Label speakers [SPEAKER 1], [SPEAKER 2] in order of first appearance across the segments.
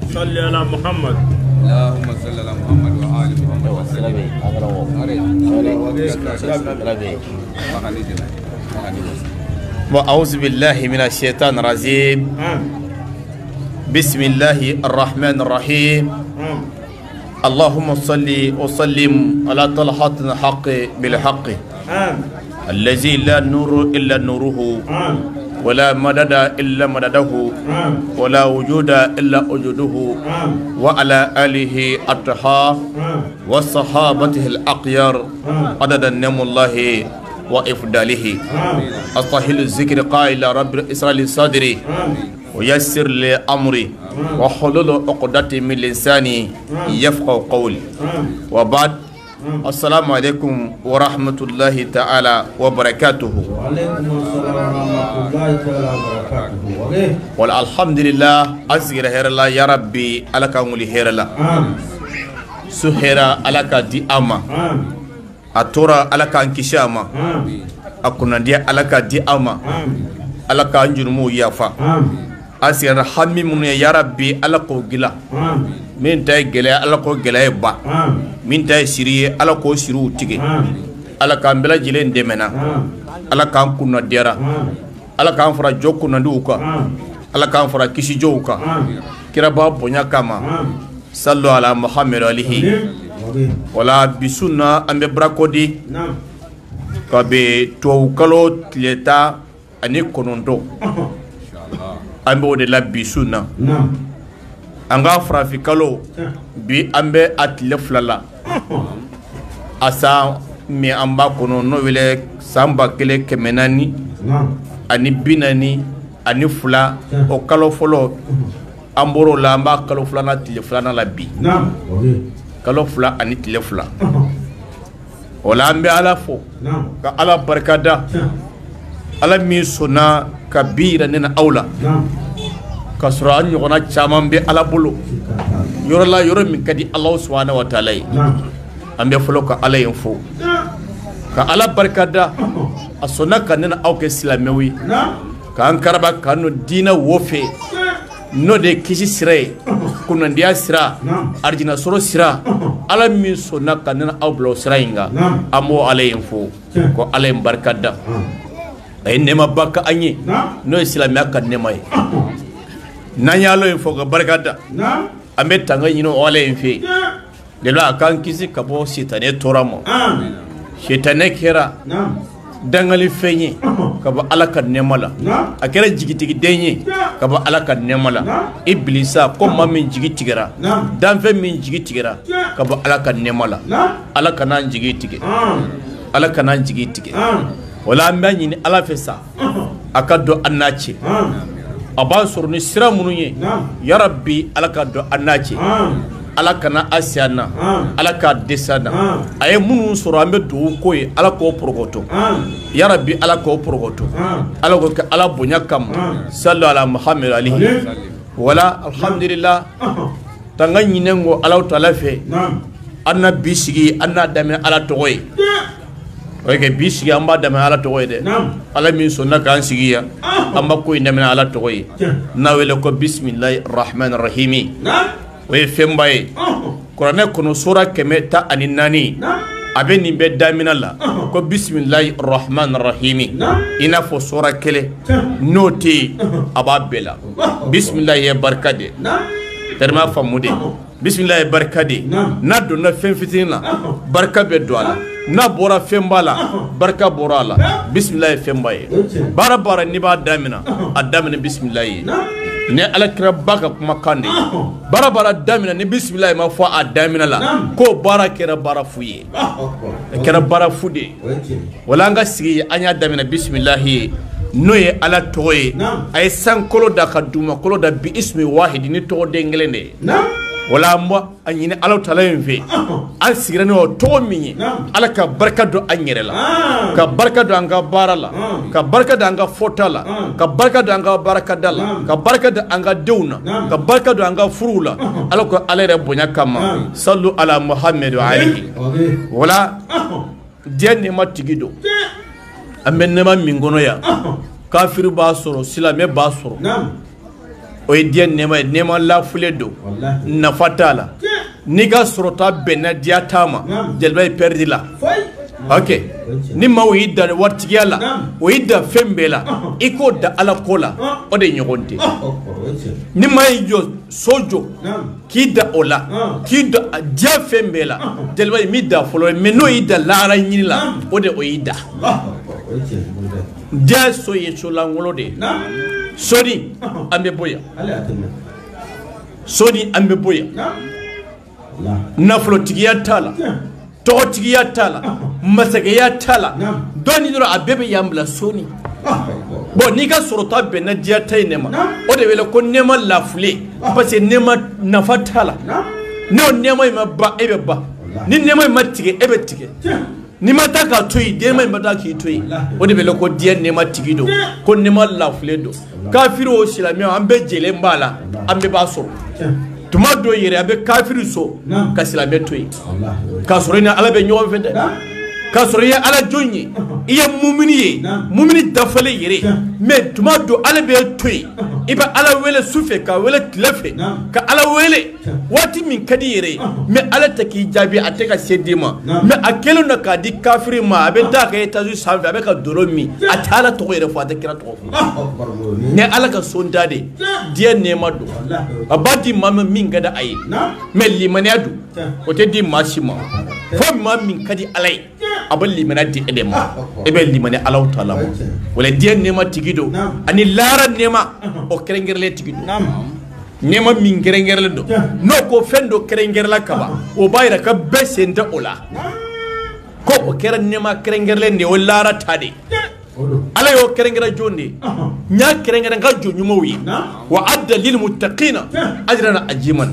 [SPEAKER 1] صلي على محمد.
[SPEAKER 2] اللهم صل على محمد وآل محمد وسلم.
[SPEAKER 3] وأعوذ بالله من الشيطان الرجيم. بسم الله الرحمن الرحيم. اللهم صل وسلم على طلحة الحق بالحق الذي لا نور إلا نوره ولا مدد إلا مدده ولا وجود إلا وجوده وعلى آله الطهار وصحابته الأخيار عدد نعم الله وإفضاله. أستحيل الذكر قائل رب إسرائيل صدري ويسر لي أمري وحلول عقدة من لساني يفقه قولي. وبعد السلام عليكم ورحمة الله تعالى وبركاته.
[SPEAKER 4] وعليكم السلام ورحمة الله تعالى وبركاته.
[SPEAKER 3] والحمد لله أزغر هير الله يا ربي ألك أمولي هير الله سهيرا ألك دي أما أتورا ألك أنكشاما أكونا دي ألك دي أما ألك أنجرمو يافا أزغر حمي من يا ربي ألك وغلا min tay gele ala ko gele ba min tay siri ala ko siru tige ala kan bela jile ndemena ala kan kunna dera ala kan fara jokku nanduka ala kan fara kisi joka kira ba bonya kama sallu ala muhammad alihi wala bisunna ambe brakodi kabe to kalo tleta ani konondo ambe de la bisunna anga frafi kalo bi ambe atle flala asa mi amba kono no wele samba kele kemenani ani binani ani fula o kalo folo amboro la amba kalo flana tile flana la bi kalo fula ani tile fula wala ambe ala fo ka ala barkada ala mi sona kabira nena aula kasura an ɲɔgɔnna caman bɛ ala bolo yɔrɔ la yɔrɔ min ka di ala subhanahu wa taala ye an bɛ fɔlɔ ka ala yen fo ka ala barikada a sɔnna ka ne aw kɛ silamɛw ye k'an karaba k'an no diinɛ wo fɛ n'o de ye kisi sira ye kunnadiya sira arijina sɔrɔ sira ala min sɔnna ka ne aw bila o sira in kan an b'o ala yen fo ko ala yen barikada a ye nɛɛmaba ka an ye n'o ye silamɛya ka nɛɛma ye. N'an y'a lɔn fɔ ka barikada an bɛ tanga ɲini o ala in fɛ de la a k'an kisi ka bɔ sitanɛ tɔɔrɔ ma sitanɛ kɛra dangali fɛn ye ka bɔ ala ka nɛɛma la a kɛra jigitigiden ye ka bɔ ala ka nɛɛma la ibilisa ko maa min jigi tigɛra danfɛn min jigi tigɛra ka bɔ ala ka nɛɛma la ala kan'an jigi tigɛ ala kan'an jigi tigɛ wala an bɛ ɲini ala fɛ sa a ka dɔn an n'a cɛ a b'a sɔrɔ ni sira minnu ye ya rabbi ala ka dɔn an n'a cɛ ala kana asiya na ala ka dɛsɛ na a ye minnu sɔrɔ an bɛ dugawu ko ye ala k'o porokoto ya rabbi ala k'o porokoto ala k'o kɛ ala bonya kama sallu ala muhammad alihi wala alhamdulillah tanga ɲinɛ ko ala taala fɛ an na bi sigi an n'a daminɛ ala tɔgɔ ye o ye bi sigi an b'a daminɛ ala tɔgɔ ye dɛ ala min sɔnna k'an sigi yan an b'a ko in daminɛ ala tɔgɔ ye n'a wele ko bisimilahi rahman rahimi o ye fɛnba ye kuranɛ kɔnɔ sura 114 a bɛ nin bɛɛ daminɛ la ko bisimilahi rahman rahimi i n'a fɔ sura kelen n'o tɛ yen a b'a bɛɛ la bisimilahi ye barika de tɛrɛma faamu de bisimilahi ye barika de n'a donna fɛn fitinin na barika bɛ don a la n'a bɔra fɛn b'a la barika bɔra a la bisimilahi ye fɛnba ye baara baara n'i b'a daminɛ a daminɛ bisimilahi ye ne alakira baka kuma kande bara bara damina ni bismillah ma fo a damina la ko bara kera bara fuye kera bara fude wala nga sigi anya damina bismillah no ye ala toye ay san kolo da kaduma kolo da bi ismi wahid ni to de ngelende wala mba anyine ala taala enve an sigira no to minyi ala ka barka do anyere la ka barka do anga barala ka barka do anga fotala ka barka do anga baraka dala ka barka do anga deuna ka barka do anga furula ala ko ala re bonya kama sallu ala muhammad wa alihi wala dienne matigido amenne ma mingono ya kafir ba soro silame ba soro o dienne nema la fuledo na fatala niga sorota benna diatama jelbay perdila ok ni ma wida wartigala wida fembela iko da ala kola o de nyogonte ni ma yo sojo kida ola kida dia fembela jelbay midda folo meno ida lara nyila o de o ida dia so ye solangolo de sodi ambe boya sodi ambe boya naflo tigiya tala to tigiya tala masagaya tala doni dro abebe yambla soni bo ni ka sorota be na dia taynema o de wele ko nema lafule parce que nema nafatala no nema ma ba ebe ba ni nema ma tige ebe tige ni mata ka toyi de mai mata ki toyi o de bele ko die ne ma tigido ko ne ma lafule do kafiru o silami ambe jele mbala ambe baso tuma do yere abe kafiru so ka silami toyi ka sorina ala be nyon fede ka soriya ala jonyi iya mumini dafale yere me tuma do ala be toyi iba ala wele sufe ka wele tlefe ka ala wele wati min kadi yere me ala taki jabi ateka sedima me akelo na kadi kafiri ma abe da ka etazu sanfe abe ka doromi atala to yere fo atakira to ne ala ka sondade die ne mado abadi mama min gada ayi me limane adu o te di mashima fo ma min kadi alai abal limana di edema ebe limane ala taala wala die ne ma tigido ani lara nema o kerengerle tigido nema min kerengerle do no ko fendo kerengerla kaba o bayra ka besenta ola ko o keren nema kerengerle ne o lara tade ala yo kerengera jonde nya kerengera ga jonyuma wi wa adda lil muttaqina ajran ajiman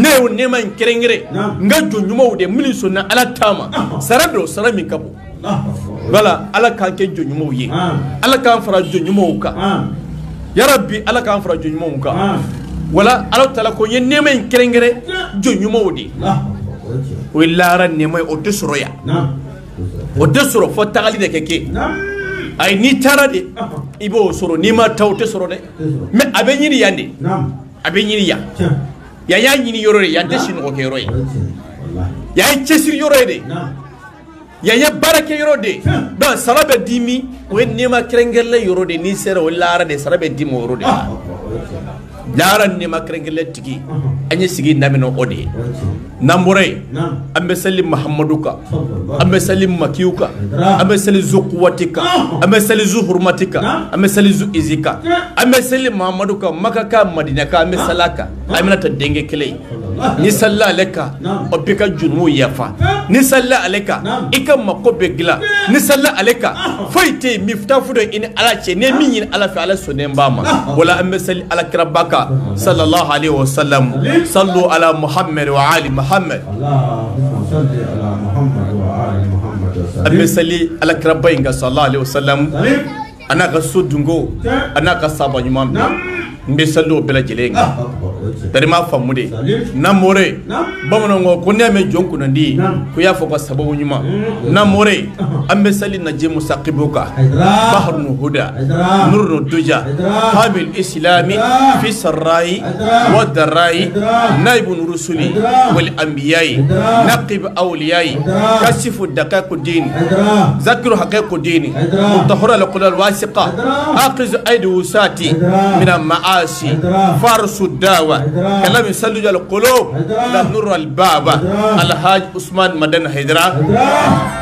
[SPEAKER 3] ne o nema kerengere nga jonyuma wude min sunna ala tama sarado sarami kabo wala ala kan ke jonyuma wi ala kan fara jonyuma wuka ya rabbi ala kan fara jonyuma wuka wala ala tala ko yen nema kerengere jonyuma wude o lara nema o desroya o desro fo tagali de keke ay ni tarade ibo soro ni ma tawte soro de me abe nyini yande abe nyini ya nyini yorore yande sino ko roye ya chesir yorode ya barake yorode ba sarabe dimi we nema krengelle yorode ni sere wala de sarabe dimi yorode lara nema krengelle tigi anya sigi namino ode namure ambe salim muhammaduka ambe salim makiyuka ambe salim zuqwatika ambe salim zuhurmatika ambe salim zu izika ambe salim muhammaduka makaka madinaka ambe salaka amina ta denge kele ni salla alaka obika junmu yafa ni salla alaka ikam makobe gila ni salla alaka faite miftafudo in alache ne minyin alafi ala sonembama wala ambe salim alakrabaka sallallahu alaihi wasallam sallu ala muhammad wa ali muhammad
[SPEAKER 4] Allahumma salli ala Muhammad wa ali Muhammad
[SPEAKER 3] ambe sali ala krabainga sallallahu alaihi wasallam anaka sudungo anaka sabanyumam mbe sallu bela jelenga darima famude namore bamonongo kuneme jonku nandi kuya foko sababu nyuma namore ambe sali naje musaqibuka bahrun huda nurun duja habil islami fi sarai wa darai naibun rusuli wal anbiyai naqib awliyai kashifu daqaiq din zakru haqiq din mutahhara liqul alwasiqa aqiz aidi usati min المعاصي فارس الدعوة كلام يسلج القلوب لا نور الباب الحاج عثمان مدن هيدرا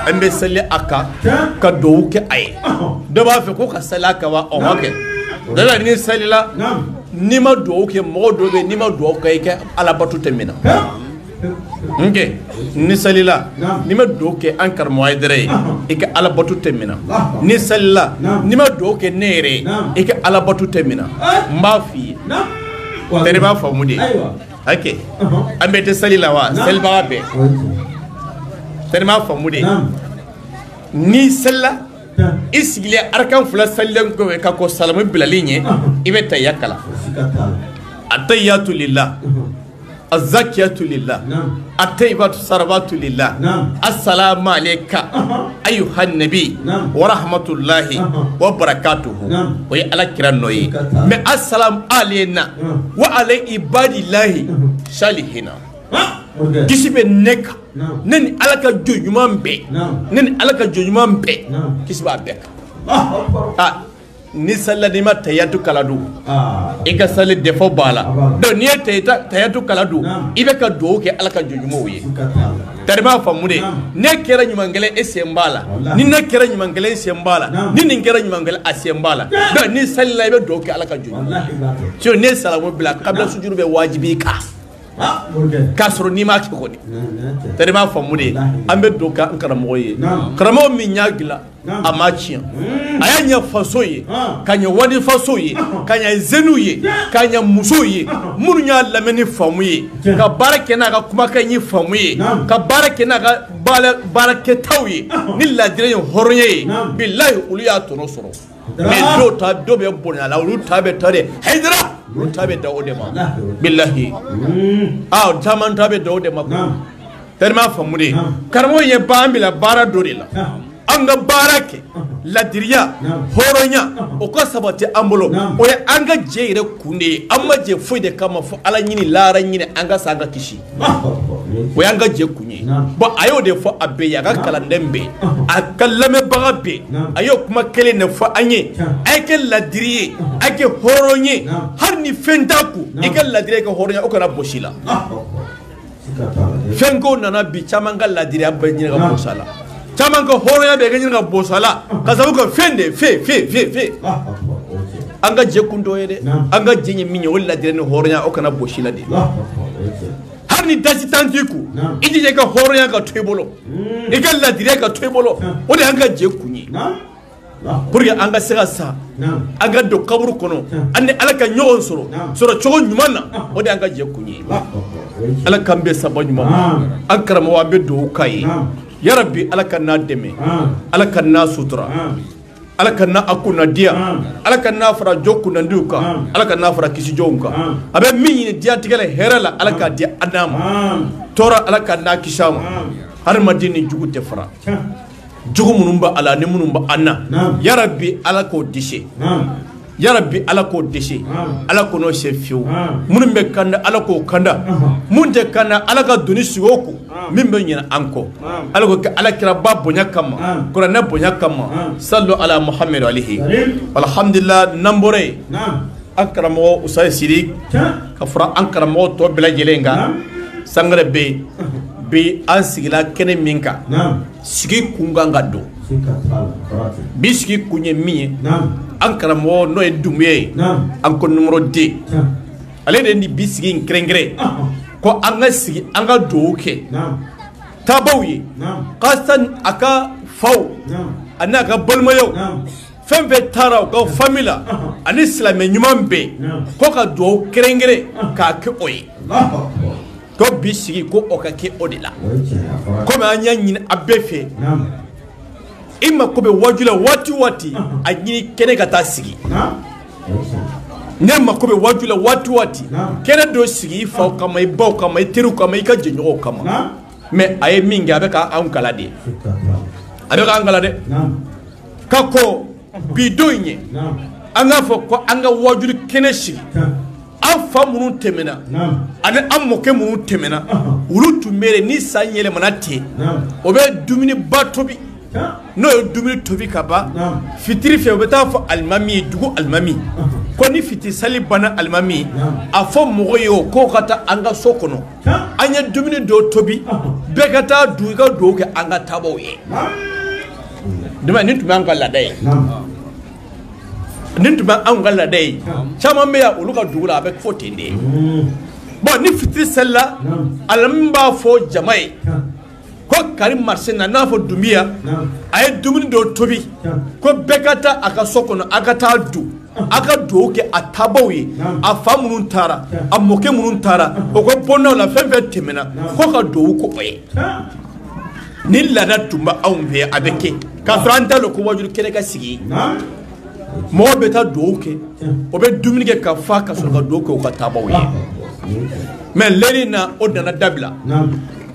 [SPEAKER 3] أم بيسلي أكا كدوك أي دبا في كوكا سلاكا وأمك دبا نيسالي لا ni ma duwawu kɛ mɔgɔ dɔ bɛ ni ma duwawu kɛ i kɛ alabato tɛ minna nke ni salila ni ma duwawu kɛ an karamɔgɔ Haidara ye i kɛ alabato tɛ minna ni salila ni ma duwawu kɛ ne yɛrɛ ye i kɛ alabato tɛ minna n b'a f'i ye tɛrɛ b'a faamu de ok an bɛ tɛ salila wa salibaga bɛɛ tɛrɛ b'a faamu de ni salila i sigilen arakan fila salilen kɔfɛ ka kɔ salamu bilali ɲɛ i bɛ tayya kala at-tahiyyatu lillah az-zakiyatu lillah at-tayyibatu sarabatu lillah assalamu alayka ayyuhan nabi wa rahmatullahi wa barakatuhu o ye ala kira nɔ ye mais assalamu alayna wa alay ibadillahi salihina kisi bɛ ne kan ne ni ala ka jɔn ɲuman bɛɛ ne ni ala ka jɔn ɲuman bɛɛ kisi b'a bɛɛ kan ni salila n'i ma tayatu kala don i ka sali defo b'a la donc n'i ye tayatu kala don i bɛ ka duwawu kɛ ala ka jɔn ɲumanw ye tari b'a faamu de ne kɛra ɲumankɛla e sen b'a la ni ne kɛra ɲumankɛla e sen b'a la ni nin kɛra ɲumankɛla a sen b'a la donc ni salila i bɛ duwawu kɛ ala ka jɔn ɲumanw ye sinon ne salamu bila kabila sujuru bɛ wajibi kan k'a sɔrɔ n'i m'a kɛ kɔni tari b'a faamu de an bɛ don k'an karamɔgɔ ye karamɔgɔ min y'a dilan a ma tiɲɛ a y'a ɲɛ faso ye ka ɲɛ wali faso ye ka ɲɛ zeniw ye ka ɲɛ musow ye minnu y'a lamɛn ni faamu ye ka baara kɛ n'a ka kumakan ye faamu ye ka baara kɛ n'a ka baarakɛtaw ye ni ladira ye hɔrɔnya ye bilahi olu y'a tɔnɔ sɔrɔ mais dɔw bɛ bonya la olu ta bɛ ta de Haidara olu ta bɛ da o de ma bilahi caman ta bɛ da o de ma tellement faamu de karamɔgɔ ye ba an bila baara dɔ de la an ka baara kɛ ladiriya hɔrɔnya o ka sabati an bolo o ye an ka jɛ yɛrɛ kun de ye an ma jɛ foyi de kama fo ala ɲini lahara ɲini an ka sa an ka kisi o y'an ka jɛ kun ye bon a y'o de fɔ a bɛɛ ye a ka kalanden bɛɛ a ka lamɛnbaga bɛɛ a y'o kuma kelen de fɔ an ye a ye kɛ ladiri ye a ye kɛ hɔrɔn ye hali ni fɛn t'a kun i ka ladiriya i ka hɔrɔnya o kana bosi la fɛn ko nana bi caman ka ladiriya bɛɛ ɲini ka bosa la caman ka hɔrɔnya bɛɛ ɲini ka bosa la ka sababu kɛ fɛn de fe an ka jɛ kun dɔ ye dɛ an ka jɛ ye min ye o ladiriya ni hɔrɔnya o kana bosi la de hali ni dasi tan t'i kun i jija i ka hɔrɔnya ka to i bolo i ka ladiriya ka to i bolo o de y'an ka jɛ kun ye pour que an ka se ka sa an ka don kaburu kɔnɔ an ni ala ka ɲɔgɔn sɔrɔ cogo ɲuman na o de y'an ka jɛ kun ye ala k'an bɛ saba ɲuman an karamɔgɔ an bɛ duwawu k'a ye yarabi ala ka n'a dɛmɛ ala ka n'a sutura ala ka n'a a kunnadiya ala ka n'a fara jɔ kunnadiw kan ala ka n'a fara kisi jɔnw kan a bɛ min ɲini diɲɛlatigɛ la hɛrɛ la ala k'a di an ma tɔɔrɔ ala ka n'a kisi a ma hadamaden ni jugu tɛ fara jugu minnu bɛ ala ni minnu bɛ an na yarabi ala k'o dise yarabi ala k'o dese ala k'o n'o se fiyewu minnu bɛ kanda ala k'o kanda mun tɛ kanda ala ka doni sigi o kun min bɛ ɲinɛ an kɔ ala ko kɛ ala kira ba bonya kama kuranɛ bonya kama sallu ala muhammed alihi alhamdulillah n'an bɔra yen an karamɔgɔ usayi siri ka fara an karamɔgɔ tɔ bɛɛ lajɛlen kan sangare bɛ yen bi an sigila kɛnɛ min kan sigi kun kan ka don bi sigi kun ye min ye an karamɔgɔ n'o ye Dunbuya ye an ko numéro 2 ale de ni bi sigi in kɛrɛnkɛrɛn ko an ka sigi an ka duwawu kɛ tabaw ye kasa a ka faw ani a ka balimayaw fɛn fɛn taara u ka famille la ani silamɛ ɲuman bɛɛ ko ka duwawu kɛrɛnkɛrɛn k'a kɛ o ye ko bi sigi ko o ka kɛ o de la komi an y'a ɲini a bɛɛ fɛ i mako bɛ waju la waati o waati a ɲini kɛnɛ ka taa sigi ne mako bɛ waju la waati o waati kɛnɛ dɔ sigi i faw kama i baw kama i teriw kama i ka jɛɲɔgɔnw kama mais a ye min kɛ a bɛ k'an kala de a bɛ k'an kala dɛ ka kɔ bi don in ye an k'a fɔ ko an ka wajuli kɛnɛ sigi an fa minnu tɛmɛna ani an mɔkɛ minnu tɛmɛna olu tun bɛ yen ni san yɛlɛmana ten o bɛ dumuni ba tobi n'o ye dumuni tobi ka ban fitiri fɛ u bɛ taa fɔ alimami ye dugu alimami ko ni fitiri sali banna alimami a fɔ mɔgɔ ye o k'o ka taa an ka so kɔnɔ an ye dumuni dɔw tobi bɛɛ ka taa du i ka dugawu kɛ an ka taabaw ye dama nin tun bɛ an ka laada ye nin tun bɛ anw ka laada ye caman bɛ yan olu ka dugu la a bɛ fɔ ten de bon ni fitiri selila ala min b'a fɔ jama ye ko Karim Marsin na n'a fɔ Dunbiya a ye dumuni dɔ tobi ko bɛɛ ka taa a ka so kɔnɔ a ka taa dun a ka dugawu kɛ a tabaw ye a fa minnu taara a mɔkɛ minnu taara o ko bɔnnaw la fɛn fɛn tɛmɛna ko ka dugawu ko o ye ni laada tun bɛ anw fɛ a bɛ kɛ k'a sɔrɔ an t'a dɔn ko wajulu kɛnɛ ka sigi mɔgɔw bɛ taa dugawu kɛ o bɛ dumuni kɛ ka fa ka sɔrɔ ka dugawu kɛ o ka tabaw ye mais lɛri na o nana dabila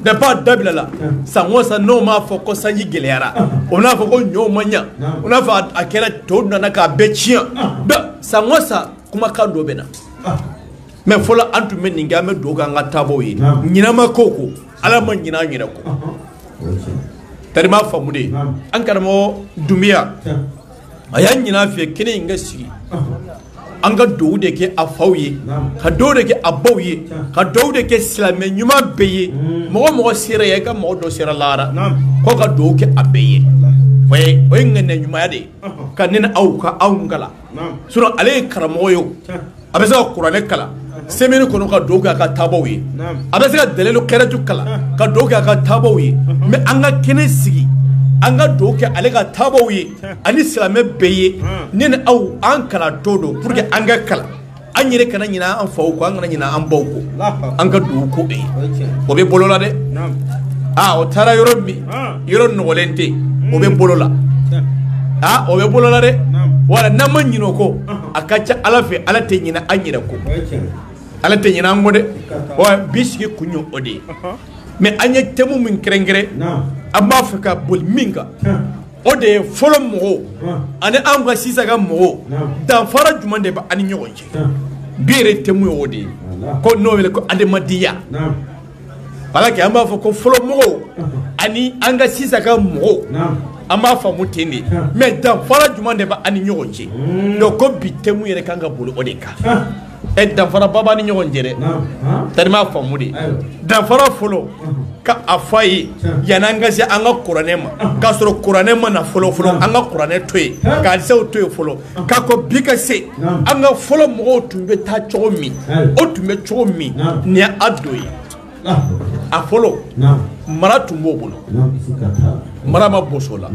[SPEAKER 3] depuis dabila la san o san n'o m'a fɔ ko sanji gɛlɛyara o n'a fɔ ko ɲɔw ma ɲa o n'a fɔ a kɛra tɔw nana k'a bɛɛ tiɲɛ san o san kumakan dɔ bɛ na mais fɔlɔ an tun bɛ nin kɛ an bɛ dugawu kɛ an ka tabaw ye ɲinama ko ko ala ma ɲinɛ an yɛrɛ kɔ tari m'a faamu de an karamɔgɔ Dunbiya a y'a ɲinɛ fɛ kɛnɛ in ka sigi an ka dugawu de kɛ a faw ye ka dugawu de kɛ a baw ye ka dugawu de kɛ silamɛ ɲuman bɛɛ ye mɔgɔ mɔgɔ sera ye i ka mɔgɔ dɔ sera lahara ko ka dugawu kɛ a bɛɛ ye o ye ŋaniya ɲumanya de ye ka ne ni aw ka anw kalan sinon ale ye karamɔgɔ ye o a bɛ se ka kuranɛ kalan semaine kɔnɔ ka dugawu kɛ a ka taabaw ye a bɛ se ka dalilu kɛrɛtu kalan ka dugawu kɛ a ka taabaw ye mais an ka kɛnɛ sigi an ka dugawu kɛ ale ka taabaw ye ani silamɛ bɛɛ ye ne ni aw an kalan to don pour que an ka kalan an yɛrɛ kana ɲinɛ an faw kɔ an kana ɲinɛ an baw kɔ an ka dugawu ko e o bɛ bolo la dɛ o taara yɔrɔ min yɔrɔ nɔgɔlen tɛ o bɛ bolo la o bɛ bolo la dɛ wala n'an ma ɲinɛ o kɔ a ka ca ala fɛ ala tɛ ɲinɛ an yɛrɛ kɔ ala tɛ ɲinɛ an kɔ dɛ wa bi sigi kun ye o de ye mais an ye thème min kɛrɛnkɛrɛn an b'a fɛ ka boli min kan o de ye fɔlɔ mɔgɔw ani an ka sisan ka mɔgɔw danfara jumɛn de bɛ an ni ɲɔgɔn cɛ bi yɛrɛ thème ye o de ye ko n'o wele ko adamadenya wala kɛ an b'a fɔ ko fɔlɔ mɔgɔw ani an ka sisan ka mɔgɔw an b'a faamu ten de mais danfara jumɛn de bɛ an ni ɲɔgɔn cɛ donc ko bi thème yɛrɛ kan ka boli o de kan danfara ba b'an ni ɲɔgɔn cɛ dɛ tari m'a faamu de danfara fɔlɔ ka a fɔ a ye yanni an ka se an ka kuranɛ ma k'a sɔrɔ kuranɛ ma na fɔlɔ an ka kuranɛ to yen ka hadisaw to yen fɔlɔ k'a ko bi ka se an ka fɔlɔ mɔgɔw tun bɛ taa cogo min o tun bɛ cogo min nin ye a do ye a fɔlɔ mara tun b'o bolo mara ma boso la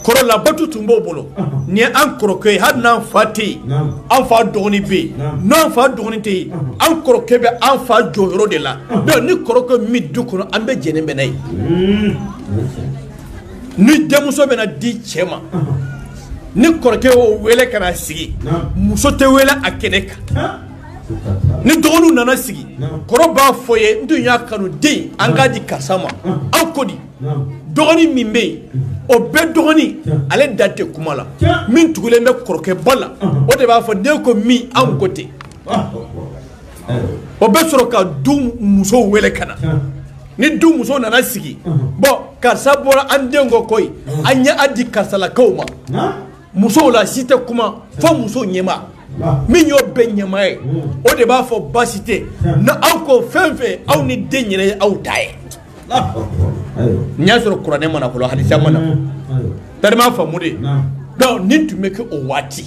[SPEAKER 3] kɔrɔlabatu tun b'o bolo ni an kɔrɔkɛ ye hali n'an fa tɛ yen an fa dɔgɔnin bɛ yen n'an fa dɔgɔnin tɛ yen an kɔrɔkɛ bɛ an fa jɔyɔrɔ de la donc ni kɔrɔkɛ min du kɔnɔ an bɛ jɛnɛ bɛ n'a ye ni denmuso bɛ na di cɛ ma ni kɔrɔkɛ y'o wele ka na sigi muso tɛ wele a kɛnɛ kan ni dɔgɔninw nana sigi kɔrɔ b'a fɔ ye n tun y'a kanu den an k'a di karisa ma an ko di dɔgɔnin min bɛ yen o bɛɛ dɔgɔnin ale da tɛ kuma la min tugulen bɛ kɔrɔkɛba la o de b'a fɔ den ko min an ko ten o bɛ sɔrɔ ka du musow wele ka na ni du muso nana sigi bon karisa bɔra an den ko koyi an ɲɛ a di karisalakaw ma musow la si tɛ kuma fo muso ɲɛma min y'o bɛɛ ɲɛma ye o de b'a fɔ baasi tɛ na aw ko fɛn fɛn aw ni den yɛrɛ ye aw ta ye n y'a sɔrɔ kuranɛ mana fɔlɔ hadisa mana tari m'a faamu de donc nin tun bɛ kɛ o waati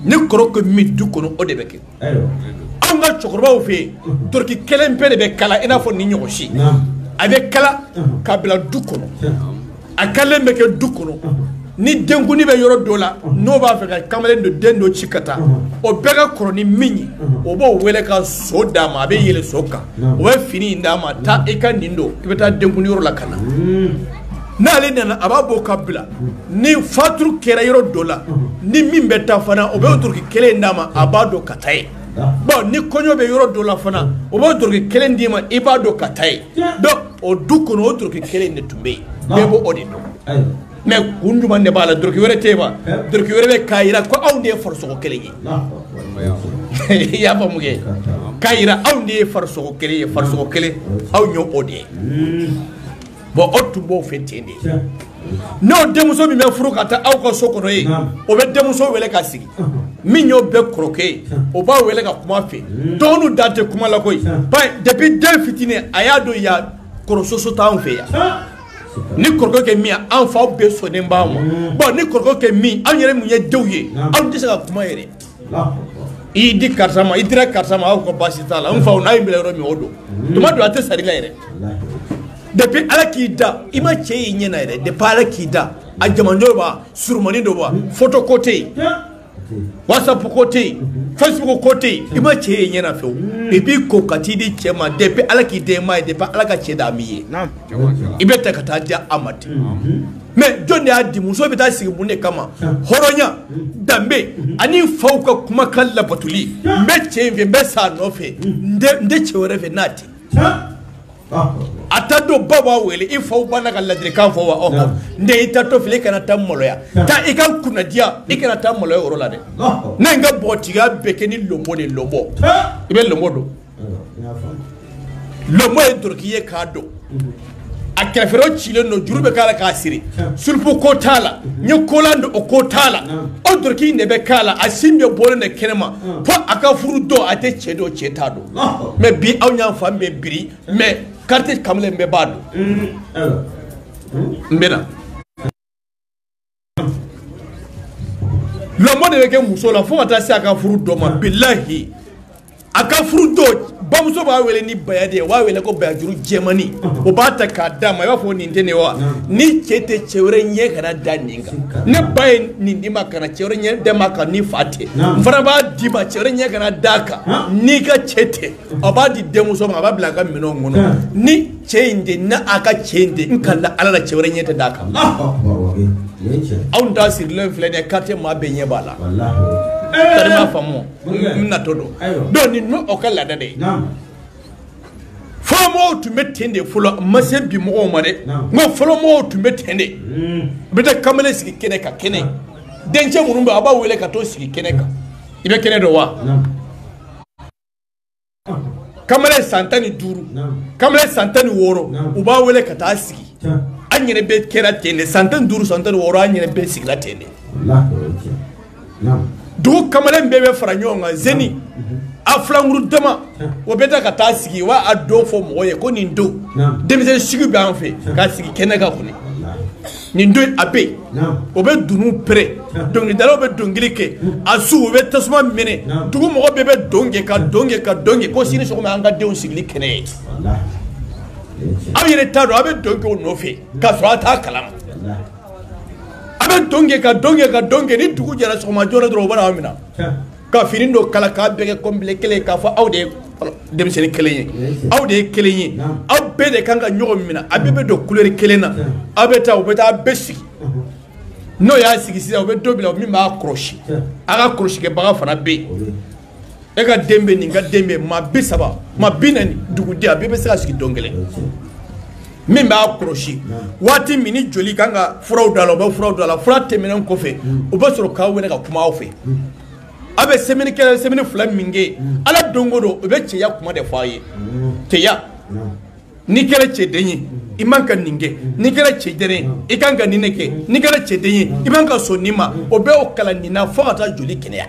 [SPEAKER 3] ni kɔrɔkɛ min du kɔnɔ o de bɛ kɛ anw ka cɛkɔrɔbaw fɛ yen toroki kelen bɛɛ de bɛ kala i n'a fɔ ni ɲɔgɔn si a bɛ kala k'a bila du kɔnɔ a kalen bɛ kɛ du kɔnɔ ni denkundi bɛ yɔrɔ dɔ la n'o b'a fɛ ka kamalen don den dɔ ci ka taa o bɛɛ ka kɔrɔ ni min ye o b'o wele ka so d'a ma a bɛ yɛlɛ so kan o bɛ fini in d'a ma taa i ka nin don i bɛ taa denkundi yɔrɔ la ka na n'ale nana a b'a bɔ ka bila ni faturu kɛra yɔrɔ dɔ la ni min bɛ taa fana o bɛ o toroki kelen d'a ma a b'a dɔn ka taa ye bon ni kɔɲɔ bɛ yɔrɔ dɔ la fana o b'o toroki kelen d'i ma i b'a dɔn ka taa ye donc o du kɔnɔ o toroki kelen de tun bɛ yen bɛɛ b'o de dɔn mais kun jumɛn de b'a la doroki wɛrɛ tɛ yen wa doroki wɛrɛ bɛ k'a jira ko anw de ye farisogo kelen ye i y'a faamu kɛ k'a jira anw de ye farisogo kelen ye farisogo kelen aw y'o o de ye bon o tun b'o fɛ ten de n'o denmuso min bɛ furu ka taa aw ka so kɔnɔ ye o bɛ denmuso wele ka sigi min y'o bɛɛ kɔrɔkɛ ye o b'a wele ka kuma fɛ dɔgɔninw da tɛ kuma la koyi depuis den fitinin a y'a dɔn yan kɔrɔsoso t'anw fɛ yan ni kɔrɔkɛ kɛ min an faw bɛɛ sɔnnen b'an ma bon ni kɔrɔkɛ kɛ min an yɛrɛ mun ye denw ye anw tɛ se ka kuma yɛrɛ i di karisa ma i dira karisa ma aw ka baasi t'a la an faw n'a ye minɛ yɔrɔ min o don tuma dɔ a tɛ sari la yɛrɛ depuis ala k'i da i ma cɛ y'i ɲɛna yɛrɛ depuis ala k'i da a jamanjɔ b'a surumani dɔ b'a photo ko tɛ yen WhatsApp ko tɛ yen Facebook ko tɛ yen i ma cɛ y'i ɲɛna fewu i b'i ko ka t'i di cɛ ma depuis ala k'i den ma ye depuis ala ka cɛ da min ye i bɛ ta ka taa di a ma ten mais jɔn de y'a di muso bɛ taa sigi mun de kama hɔrɔnya danbe ani faw ka kumakan labatuli n bɛ cɛ in fɛ n bɛ sa nɔfɛ n tɛ cɛ wɛrɛ fɛ n'a tɛ a ta don ba b'a wele i faw banna ka ladilikan fɔ wa n de i ta to fili i kana taa maloya taa i ka kunnadiya i kana taa maloya yɔrɔ la dɛ ne n ka bɔgɔtigiya bɛɛ kɛ ni lɔnbɔ de lɔnbɔ i bɛ lɔnbɔ dɔn lɔnbɔ ye dɔrɔk'i ye k'a dɔn a kɛrɛfɛlaw cilen don juru bɛ k'a la k'a siri sulufu ko t'a la n ye kolan don o ko t'a la o dɔrɔki in de bɛ k'a la a sin bɛ bɔlen de kɛnɛma fo a ka furu dɔn a tɛ cɛ dɔn cɛ t'a dɔn mais bi aw y'an fan bɛɛ biri mais carte kamalen bɛɛ b'a dɔn n bɛ na lamɔ de bɛ kɛ muso la fo ka taa se a ka furu dɔ ma bilahi a ka furu dɔn bamuso b'a wele ni baya de ye o b'a wele ko bayajuru jɛmani o b'a ta k'a d'a ma i b'a fɔ nin tɛ nin wa ni cɛ tɛ cɛ wɛrɛ ɲɛ kana da nin kan ne ba ye nin di ma kana cɛ wɛrɛ ɲɛ da ma kan ni fa tɛ n fana b'a di ma cɛ wɛrɛ ɲɛ kana d'a kan n'i ka cɛ tɛ a b'a di denmuso ma a b'a bila a ka minɛnw kɔnɔ ni cɛ in de n'a a ka cɛ in de n ka la ala la cɛ wɛrɛ ɲɛ tɛ d'a kan anw ta sirilen filɛ nin ye quartier maa bɛɛ ɲɛ b'a la tari ma faamu n natɔ don donc nin n'o ka laada de ye fɔlɔ mɔgɔw tun bɛ ten de fɔlɔ ma se bi mɔgɔw ma dɛ nka fɔlɔ mɔgɔw tun bɛ ten de i bɛ taa kamalen sigi kɛnɛ kan kɛnɛ dencɛ minnu bɛ a b'a wele ka t'o sigi kɛnɛ kan i bɛ kɛnɛ dɔn wa kamalen san 15 kamalen san 16 u b'a wele ka taa sigi an yɛrɛ bɛ kɛra ten de san 15 san 16 an yɛrɛ bɛ sigila ten de dugu kamalen bɛɛ bɛ fara ɲɔgɔn kan zeni a filanguru dama o bɛ taa ka taa sigi wa a don fɔ mɔgɔ ye ko nin don denmisɛnnin sigi bɛ an fɛ k'a sigi kɛnɛ kan kɔni nin don a bɛ yen o bɛ dunu pere dɔnkilidalaw bɛ dɔnkili kɛ a su u bɛ tasuma minɛ dugu mɔgɔ bɛɛ bɛ don kɛ ka don kɛ ka don kɛ ko sini sɔgɔma an ka denw sigili kɛnɛ ye aw yɛrɛ t'a dɔn aw bɛ don kɛ o nɔfɛ k'a sɔrɔ a t'a kalama a bɛ don kɛ ka don kɛ ka don kɛ ni dugu jɛra sɔgɔma joona dɔrɔn u bɛ n'aw minɛ ka fini dɔ kala k'a bɛɛ kɛ kɔnpile kelen k'a fɔ aw de ye denmisɛnnin kelen ye aw de ye kelen ye aw bɛɛ de kan ka ɲɔgɔn minɛ a bɛɛ bɛ don couleur kelen na aw bɛ taa u bɛ taa bɛɛ sigi n'o y'a sigi sisan u bɛ dɔ bila min b'a kɔlɔsi a ka kɔlɔsikɛbaga fana bɛ yen e ka den bɛ nin ka den bɛ maa 30 maa 40 duguden a bɛɛ bɛ se ka sigi don kelen min b'a kɔlɔsi waati min ni joli kan ka furaw da la u bɛ furaw da la fura tɛmɛnen kɔfɛ u bɛ sɔrɔ k'aw wele ka kuma aw fɛ a bɛ semaine kelen semaine 2 min kɛ ala don o don u bɛ cɛya kuma de fɔ a ye cɛya n'i kɛra cɛden ye i man ka nin kɛ n'i kɛra cɛden i kan ka nin de kɛ n'i kɛra cɛden ye i man ka sɔn nin ma o bɛ o kalan nin na fo ka taa joli kɛnɛya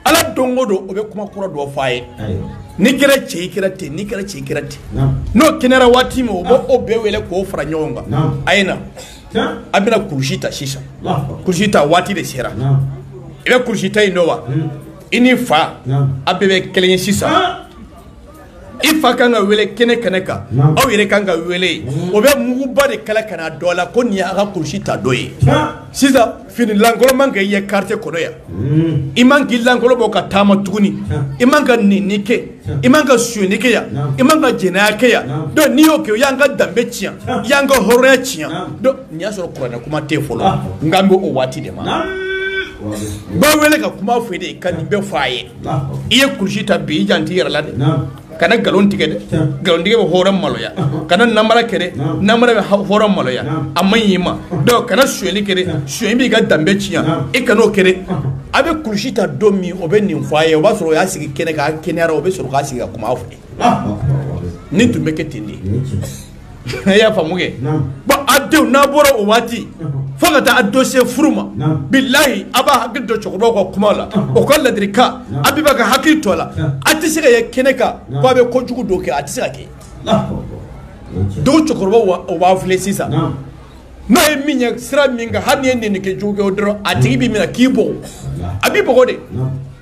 [SPEAKER 3] ala don o don u bɛ kuma kura dɔ fɔ a ye n'i kɛra cɛ i kɛra ten n'i kɛra cɛ i kɛra ten n'o kɛnɛyara waati min o b'o bɛɛ wele k'o fara ɲɔgɔn kan a ye na a bɛna kurusi ta sisan kurusi ta waati de sera i bɛ kurusi ta in dɔn wa i ni fa a bɛɛ bɛ kelen ye sisan i fa kan ka wele kɛnɛ kɛnɛ kan aw yɛrɛ kan ka wele o bɛ muguba de kala ka na dɔ la ko nin y'a ka kurusi ta dɔ ye sisan fini lankolon man ka ye quartier kɔnɔ yan i man k'i lankolon bɔ ka taama tuguni i man ka nɛni kɛ i man ka sonyani kɛ yan i man ka jɛnɛya kɛ yan donc n'i y'o kɛ o y'an ka danbe tiɲɛ i y'an ka hɔrɔnya tiɲɛ donc nin y'a sɔrɔ kuranɛ kuma tɛ fɔlɔ nka n bɛ o waati de ma ba wele ka kuma fɔ de ka nin bɛɛ fɔ a ye i ye kurusi ta bi i janti yɛrɛ la dɛ kana nkalon tigɛ dɛ nkalon tigɛ bɛ hɔrɔn maloya kana namara kɛ dɛ namara bɛ hɔrɔn maloya a man ɲi ma donc kana sonyali kɛ dɛ sonyali b'i ka danbe tiɲɛ i kan'o kɛ dɛ a bɛ kurusi ta don min o bɛ nin fɔ a ye o b'a sɔrɔ o y'a sigi kɛnɛ kan a kɛnɛyara o bɛ sɔrɔ k'a sigi ka kuma fɛ nin tun bɛ kɛ ten de e y'a faamu kɛ bon a denw n'a bɔra o waati fo ka taa a dossier furu ma bilahi a b'a hakili to cɛkɔrɔbaw ka kuma la o ka ladilikan a bɛɛ b'a ka hakili to a la a tɛ se ka ye kɛnɛ kan ko a bɛ kojugu dɔ kɛ a tɛ se ka kɛ do chokoroba o ba fle sisa no e minya sira minga hani ne ke joge odro ati bi mina kibo abi bogo de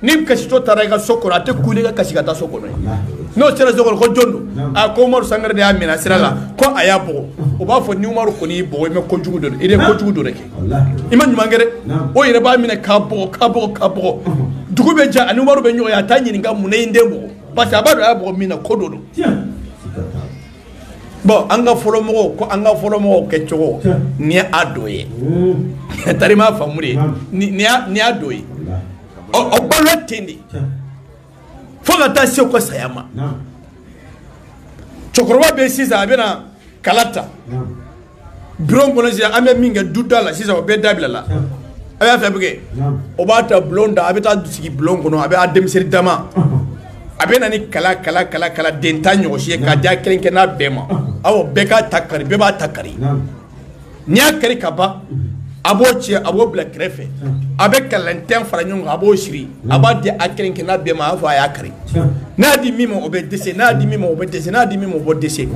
[SPEAKER 3] ni kasi to taraga sokoro ate kulega kasi kata sokoro no sira sokoro ko jondo a ko Umaru Sangare de amina sira la ko aya bogo o ba fo ni Umaru ko ni bogo me ko jugu do ide ko jugu do reke iman mangere o ire ba mina ka bogo dugube ja ani Umaru be nyo ya tanyi nga munay ndembo parce abado ya bogo mina ko do bon anga folo mo ke chogo ni adoye tarima famure ni adoye o balo tindi foga ta se ko sayama chokoroba be sisa abena kalata bron bono sia ame minga dudala sisa o be dabila la aba fa bege o bata blonda abeta sigi blongo no abe adem seri dama abena ni kala denta nyoshi ka ja kerenke na bema awo beka takari beba takari nya kari kaba abo che abo black refe abe kalenten fara nyongo abo shiri abadi akerenke na bema afa ya kari na di mimo obedese na di mimo obedese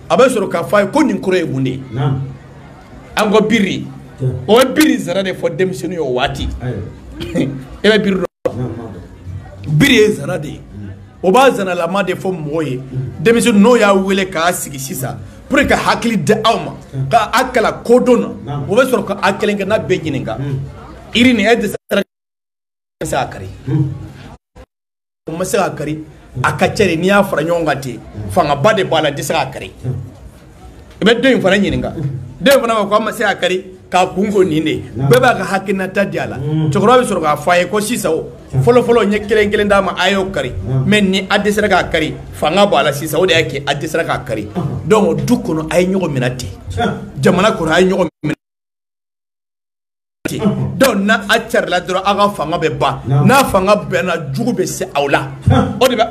[SPEAKER 3] abe soro ka fa ko nin kuro ebunde ango biri o biri zara de for dem senu yo wati ebe biri zara de o ba zana la ma de fo moye demisu no ya wele ka sigi sisa pour que hakli de awma ka akala kodona o be soro ka akelenga na bejininga irini ede sa akari o ma sa akari akachere ni afra nyongati fanga bade bala de sa akari be do fana nyininga de fana ko ma sa akari ka kungo ninde beba ka hakina tadiala chokoro be soro ka faye ko sisa o folo nye kelen dama ayo kari men ni adesera ka kari fanga bala sisa o de yake adesera ka kari donc dukono ay nyogo minati jamana ko ay nyogo minati don na achar la dro aga fanga be ba na fanga be na jugu be se awla o de be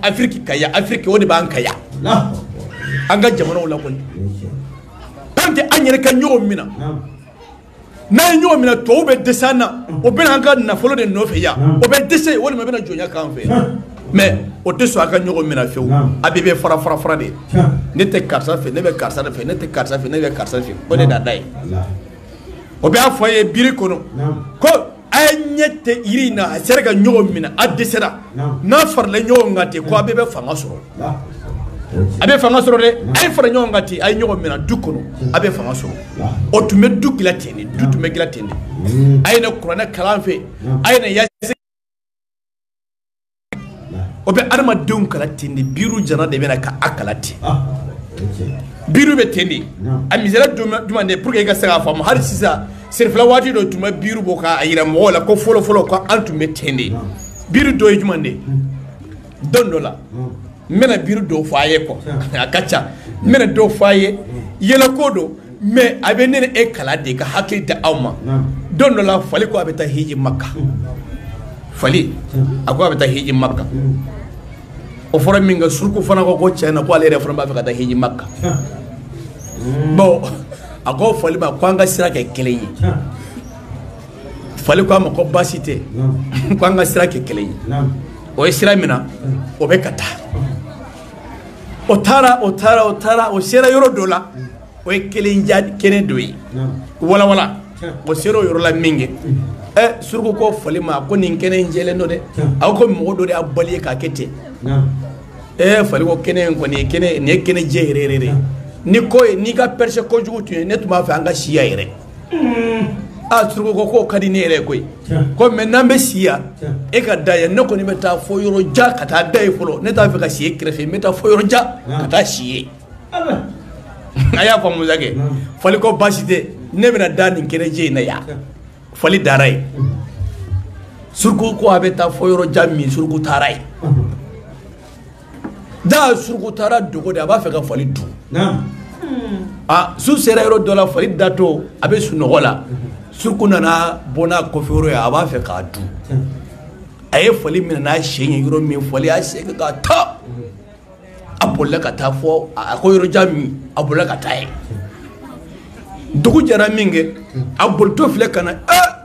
[SPEAKER 3] afrique kaya afrique o de ba kaya anga jamana wala ko tante anyere ka nyogo mina na nyo mina to be desana o be hanga na folo de no fe ya o be dese woni me be na jonya kan fe mais o te so aka nyo mina fe o abibe fara de ne te karsa fe ne be karsa fe ne te karsa fe ne be karsa fe o de da dai o be afoye biri kono ko anyete irina serga nyo mina adesera na farle nyo ngate ko abibe fanga soro abe fanga soro de ay fara nyo ngati ay nyo mina dukono abe fanga soro o tume dukila tene dutume gila tene ay na qur'ana kalam fe ay na yasi o be arma dun kala tene biru jana de bena ka akalati biru be tene amizela dumande pour que ga sera fam har sisa serfla wati do tuma biru boka ayira mo la ko folo ko antume tene biru do jumande dondola mena biru do faye ko akacha mena do faye yela kodo me abe nene e kala de ka hakli da awma don la fali ko abeta hiji makka fali ako abeta hiji makka o fora minga surku fana ko chena ko ale refra ba ka hiji makka bo ako fali ba kwanga sira ke keleyi fali ko ma ko basite kwanga sira ke keleyi o sira mina o be kata otara o sera yoro dola o kelenja kene doyi wala o sero yoro la minge surgo ko falima ko nin kene njele no de aw ko mo do de abali ka kete fali ko kene ko ni kene jerere ni ko ni ga perche ko jugu tu ne tuma fa anga shiya ire surgo ko kadi ne ire koy ko men nambe siya e ka daya ne ko ni meta fo yoro ja kata dai folo ne ta fi ka siye krefe meta fo yoro ja kata siye aya fa muzage fali ko basite ne bena dani kene je na ya fali darai surgo ko abeta fo yoro jammi surgo tarai da surgo tara dogo de aba fe ka fali du su sera yoro dola fali dato abe sunogola surku nana bona kofiro ya aba fe ka du aye fali min na shenye yoro min fali a se ka ta abola ka ta fo ko yoro jami abola ka ta e dugu jara minge abol to fle kana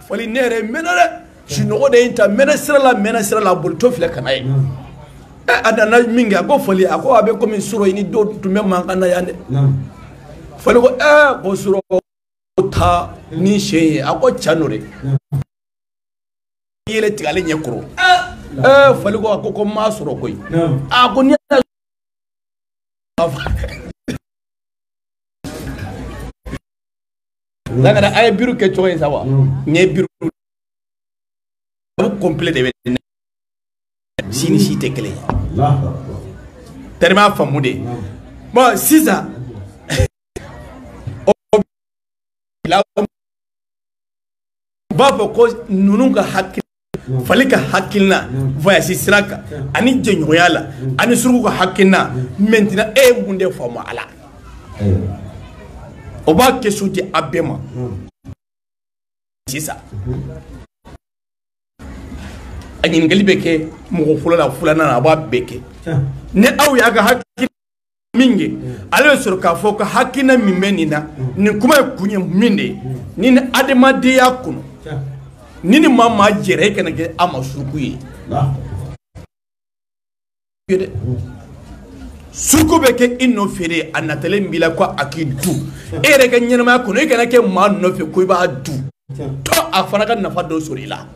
[SPEAKER 3] fali nere menare sinogo de inta mena sira la abol to fle kana e
[SPEAKER 5] adana minga ko foli ako abe ko min suro ini do tumbe mankana yande foli ko ko suro ta ni sheye ako chanore yele tigale nyekro foli ko ko ma suro koy ako ni Lagara ay biru ke choy sawa ne biru complet de sini si tekele terma famude bon sisa baba ko nununga hakil falika hakilna voyage siraka ani jenyoyala ani surugo hakilna maintenant munde famo ala o ba kesu di abema sisa agin galibeke mo fulana fulana na ba beke ne aw ya ga hakki minge ale sur ka foko hakina mimenina ni kuma kunye minde ni adema de yakuno ni mama jere kana ke amasuku yi suku beke inno fere anatele mbila kwa akidu ere ga nyama kuno e kana ke ma no fe ko ba du to afana ka nafa do sorila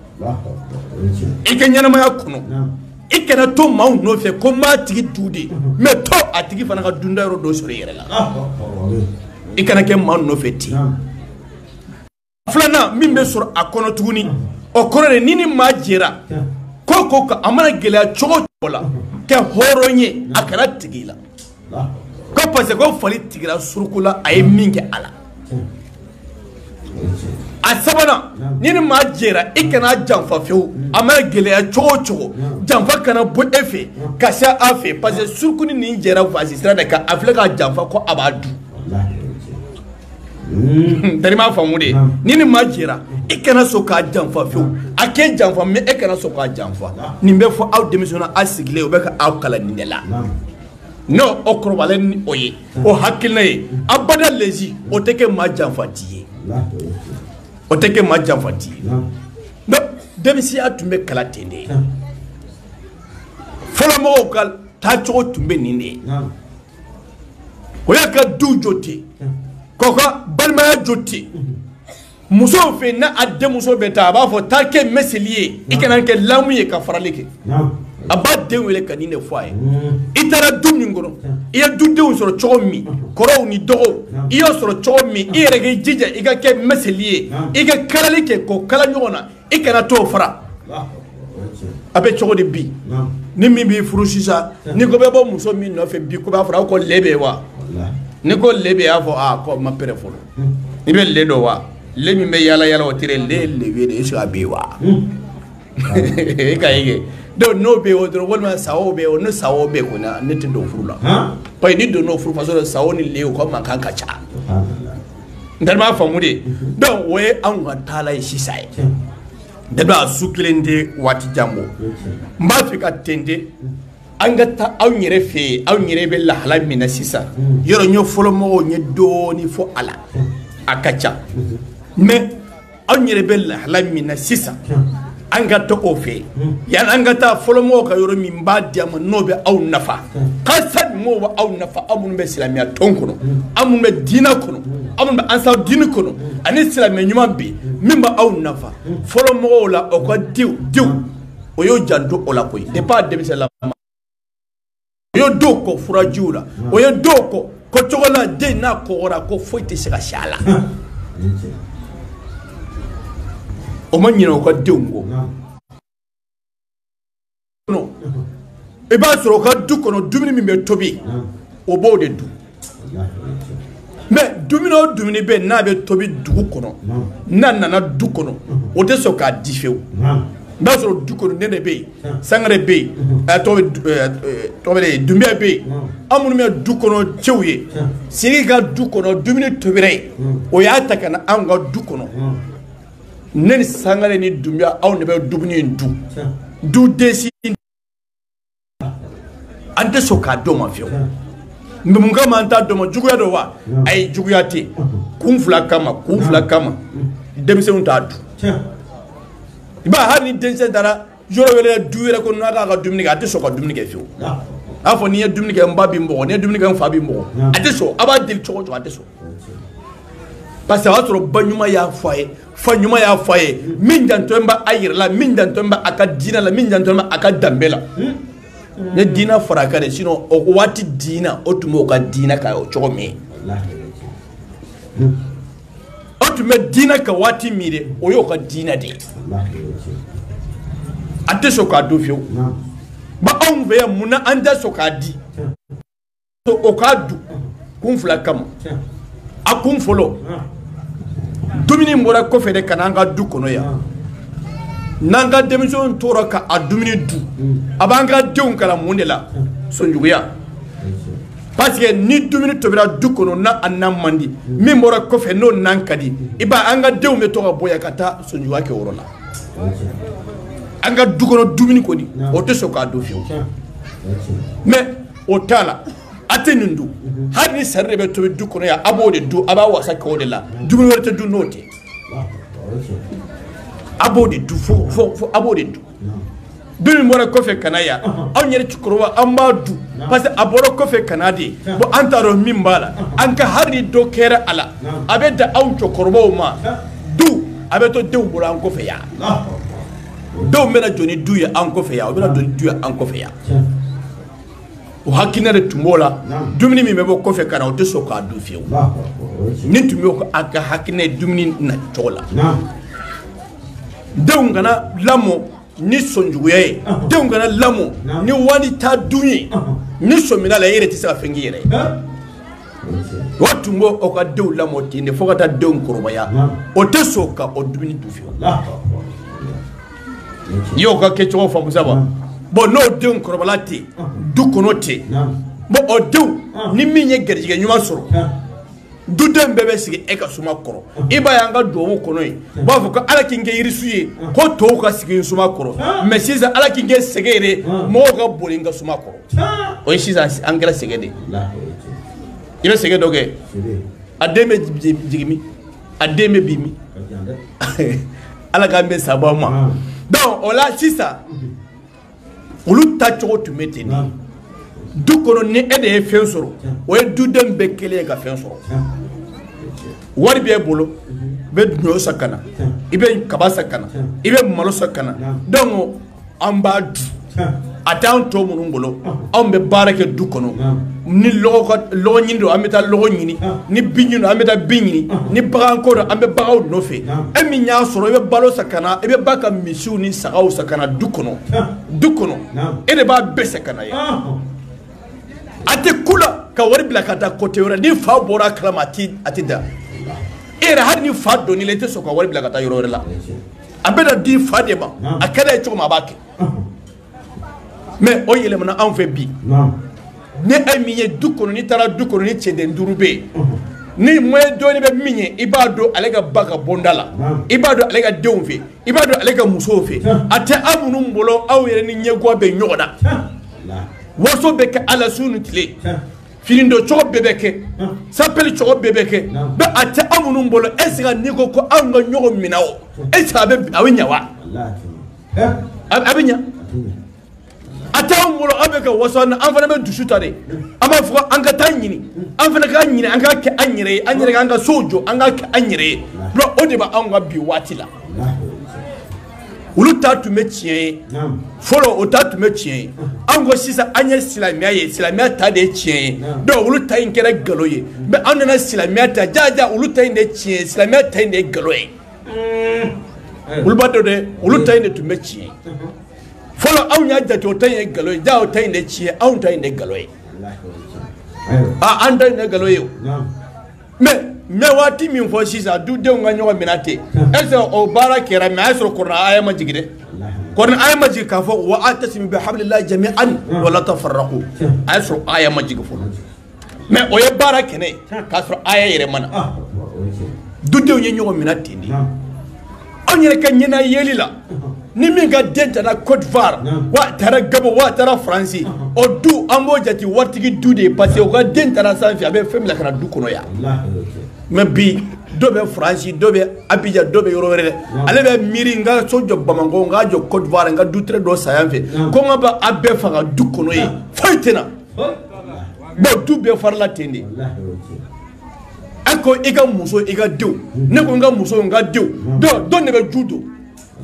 [SPEAKER 5] ike nyama ya kuno ike na to ma no fe ko ma tigi dude me to atigi fana ka dunda ro do sorila ike na ke ma no fe ti flana mimbe sur akono tuguni o korone nini ma jera ko ka amana gele chogo chola ke horonye akara tigila ko pase ko fali tigira surkula ay minge ala asabana nini ma jera ikana jamfa few amana gele chogo jamfa kana bo efe kasha afe pase surkuni ni jera vasi strada ka afleka jamfa ko abadu Terima famude nini majira ikana soka jamfa fiu ake jamfa me ikana soka jamfa nimbe fo aw demisona asigle o beka aw kala nindela no okrobale ni oye o hakilna ye abada lezi o teke ma jamfa tiye o teke ma jamfa tiye no demisi atumbe kala tende fola mo kal ta cho tumbe ninde ko yaka du joti koka balmaya joti muso fe na adde muso beta ba fo take meselier ikana ke lamuye ka faraleke abadde wele kanine foye itara dum ngoro iya dudde soro chomi koro ni dogo iyo soro chomi irege jija iga ke meselier iga karaleke ko kala nyona ikana to fara abe chogo de bi ni mi bi furusisa ni ko be bo muso mi no fe bi ko ba fara ko lebe wa ni ko lebe ya fo ko ma pere folo ni be ledo wa le mi be yala o tire le lebe de so abewa e kayege do no be o do wol ma sawo be o no sawo be ko na neti do furula pa ni do no furu fa so sawo ni le ko ma kan kacha ndal ma famude do we an wa tala shi sai da ba suklende wati jambo mba fika tende angata aw nyere fe aw nyere be la hala mina sisa yoro nyo folo mo nye do ni fo ala akacha me aw nyere be la hala mina sisa angata o fe ya angata folo mo ka yoro mi mbadi am no be aw nafa kasad mo wa aw nafa amun be islamia tonkono amun be dina kono amun be ansa dina kono ani islamia nyuma be mimba aw nafa folo mo la o ko diw o yo jando o la koy de pas de la yo doko furajiula oyo doko ko chogola de na ko ora ko foite sega shala o manyino ko dengo no e ba soro ka duko no dumini mi be tobi o bo de du mais dumini be na be tobi dugu kono na duko no o de so ka difew ba soro duko ne be sangare be tobe dumia be amunu me duko no chewye siri ga duko no dumini tobire o ya takana an ga duko no nen sangare ni dumia aw ne be dubni du desi ante so ka do ma fiyo mbunga manta do ma juguya do wa ay juguya te kunfula kama demise unta du ba har ni dense dara yɔrɔ wɛrɛ du yɛrɛ ko n'a k'a ka dumuni kɛ a tɛ sɔn ka dumuni kɛ fiyewu a fɔ n'i ye dumuni kɛ n ba bi mɔgɔ n'i ye dumuni kɛ n fa bi mɔgɔ a tɛ sɔn a b'a deli cogo cogo a tɛ sɔn parce que a y'a sɔrɔ ba ɲuman y'a fɔ a ye fa ɲuman y'a fɔ a ye min jantɔn bɛ a yɛrɛ la min jantɔn bɛ a ka diinɛ la min jantɔn bɛ a ka danbe la ne diinɛ fara a kan de sinon o waati diinɛ o tun b'o ka diinɛ kan o cogo min o tun bɛ diinɛ kan waati min de o y'o ka diinɛ de ye a tɛ sɔn k'a dun fiyewu ba anw fɛ yan mun na an tɛ sɔn k'a di o k'a dun kun fila kama a kun fɔlɔ dumuni bɔra kɔfɛ de ka na an ka du kɔnɔ yan n'an ka denmisɛnw tora ka a dumuni dun a b'an ka denw kalan mun de la sonjuguya parce que ni dumuni tobira du kɔnɔ n'a a nan man di min bɔra kɔfɛ n'o nan ka di i b'a an ka denw bɛ to ka bɔ yan ka taa sonjuguya kɛ o yɔrɔ la an ka du kɔnɔ dumuni kɔni o tɛ sɔn k'a dun fiyewu mais o t'a la a tɛ nin dun hali ni sari de bɛ tobi du kɔnɔ yan a b'o de dun a b'a wasa kɛ o de la dumuni wɛrɛ tɛ dun n'o tɛ a b'o de dun fo a b'o de dun dumuni bɔra kɔfɛ ka na yan anw yɛrɛ cɛkɔrɔba an b'a dun parce que a bɔra kɔfɛ ka na de bon an t'a dɔn min b'a la an ka hali ni dɔ kɛra a la a bɛ da anw cɛkɔrɔbaw ma du a bɛ to denw bolo an kɔfɛ yan denw bɛna jɔ ni du ye an kɔfɛ yan o bɛna jɔ ni du ye an kɔfɛ yan o hakilina de tun b'o la dumuni min bɛ bɔ kɔfɛ ka na o tɛ sɔn k'a dun fiyewu ni tun bɛ a ka hakilina ye dumuni na cogo la denw kana lamɔ ni sɔnjuguya ye denw kana lamɔ ni wari t'a dun ye ni sɔmina la e yɛrɛ tɛ se ka fɛn k'i yɛrɛ ye wa tun b'o aw ka denw lamɔ ten de fo ka taa denw kɔrɔbaya o tɛ sɔn ka o dumuni dun fiyewu i y'o ka kɛcogo faamu sa wa bon n'o denw kɔrɔbala ten du kɔnɔ ten bon o denw ni min ye garijɛgɛ ɲuman sɔrɔ duden bɛɛ bɛ sigi e ka suma kɔrɔ i b'a ye an ka duwawu kɔnɔ yen u b'a fɔ ko ala k'i kɛ yirisu ye ko tɔw ka sigi suma kɔrɔ mais sisan ala k'i kɛ sɛgɛ yɛrɛ mɔgɔw ka boli n ka suma kɔrɔ o ye sisan an kɛra sɛgɛ de i bɛ sɛgɛ dɔ kɛ a den bɛ jigin min a den bɛ bin min ala k'an bɛ sababa ma donc o la sisan olu ta cogo tun bɛ ten de du kɔnɔ ni e de ye fɛn sɔrɔ o ye duden bɛɛ kelen ye ka fɛn sɔrɔ wari b'e bolo i bɛ ɲɔ san ka na i bɛ kaba san ka na i bɛ malo san ka na donc an b'a dun a t'an tɔ minnu bolo anw bɛ baara kɛ du kɔnɔ ni lɔgɔ ɲini don an bɛ taa lɔgɔ ɲini ni bin ɲini don an bɛ taa bin ɲini ni baganko don an bɛ baganw nɔfɛ e min y'a sɔrɔ i bɛ balo san ka na i bɛ ba ka misiw ni sagaw san ka na du kɔnɔ e de b'a bɛɛ san ka na yan a tɛ ku la ka wari bila ka taa côté wɛrɛ ni fa bɔra a kalama a tɛ da e yɛrɛ hali ni fa dɔnni la i tɛ sɔn ka wari bila ka taa yɔrɔ wɛrɛ la a bɛ na di fa de ma a kɛra ye cogo min a b'a kɛ mais o yɛlɛmana anw fɛ bi ni e min ye du kɔnɔ n'i taara du kɔnɔ ni cɛden duuru bɛ yen ni moyen dɔɔni bɛ min ye i b'a dɔn ale ka ba ka bonda la i b'a dɔn ale ka denw fɛ i b'a dɔn ale ka musow fɛ a tɛ aw minnu bolo aw yɛrɛ ni ɲɛguwa bɛ ɲɔgɔn na waso bɛ kɛ ala su ni tile finido cogo bɛɛ bɛ kɛ sapeli cogo bɛɛ bɛ kɛ bɛ a tɛ aw minnu bolo est ce que n'i ko ko anw ka ɲɔgɔn minɛ o est ce que a bɛ ɲɛ wa a bɛ ɲɛ a tɛ anw bolo an bɛ ka waso an fana bɛ dusu ta de an b'a fɔ an ka taa ɲini an fana k'a ɲini an k'a kɛ an yɛrɛ ye an yɛrɛ k'an ka sow jɔ an k'a kɛ an yɛrɛ ye o de b'anw ka bi waati la olu ta tun bɛ tiɲɛ ye fɔlɔ o ta tun bɛ tiɲɛ ye anw ko sisan an ye silamɛya ye silamɛya ta de ye tiɲɛ ye donc olu ta in kɛra nkalon ye mais an nana silamɛya ta jaja olu ta in de ye tiɲɛ ye silamɛya ta in de ye nkalon ye olu b'a dɔn dɛ olu ta in de tun bɛ tiɲɛ ye fɔlɔ anw y'a jate o ta in ye nkalon ye ja o ta in de ye tiɲɛ ye anw ta in de ye nkalon ye an ta in de ye nkalon ye o mais waati min fɔ sisan dudenw ka ɲɔgɔn minɛ ten est ce que o baara kɛra mais a y'a sɔrɔ kɔrɔna aya ma jigin dɛ kɔrɔna aya ma jigin k'a fɔ wa atasimu bihablillahi jami'an wala tafarraqu a y'a sɔrɔ aya ma jigin fɔlɔ mais o ye baara kɛnɛ ye k'a sɔrɔ aya yɛrɛ ma na dudenw ye ɲɔgɔn minɛ ten de anw yɛrɛ ka ɲɛna yeli la ni min ka den tara Côte d'Ivoire wa tara Gabon wa tara France o du an b'o jate waritigi du de ye parce que o ka den tara sanfɛ a bɛ fɛn min la ka na du kɔnɔ yan mais bi dɔ bɛ France dɔ bɛ Abidjan dɔ bɛ yɔrɔ wɛrɛ dɛ ale bɛ miiri n ka so jɔ Bamako n ka jɔ Côte d'Ivoire n ka du tɛrɛ dɔ san yan fɛ ko n ka ba a bɛɛ faga du kɔnɔ ye foyi tɛ na bon du bɛɛ farila ten de a ko i ka muso i ka denw ne ko n ka muso n ka denw dɔn de bɛ ju don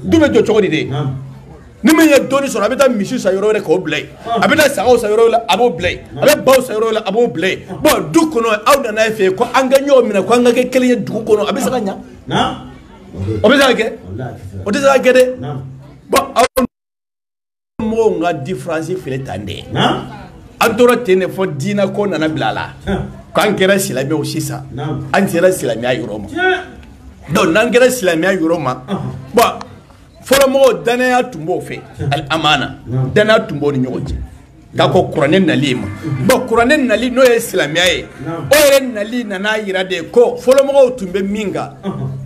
[SPEAKER 5] du bɛ jɔ cogo di de ni min ye dɔɔni sɔrɔ a bɛ taa misi san yɔrɔ wɛrɛ k'o bila yen a bɛ taa sagaw san yɔrɔ wɛrɛ a b'o bila yen a bɛ baw san yɔrɔ wɛrɛ a b'o bila yen bon du kɔnɔ aw nana e fɛ yen ko an ka ɲɔgɔn minɛ ko an ka kɛ kelen ye dugu kɔnɔ a bɛ se ka ɲa o bɛ se ka kɛ o tɛ se ka kɛ dɛ bon aw mɔgɔw ka différence filɛ tan de an tora ten de fɔ diinɛ ko nana bila a la k'an kɛra silamɛw sisan an sera silamɛya yɔrɔ ma donc n'an kɛra silamɛya yɔrɔ ma bon fɔlɔ mɔgɔw danaya tun b'o fɛ amana danaya tun b'o ni ɲɔgɔn cɛ k'a ko kuranɛ nali ma bon kuranɛ nali n'o ye silamɛya ye o yɛrɛ nali nana yira de ko fɔlɔ mɔgɔw tun bɛ min kan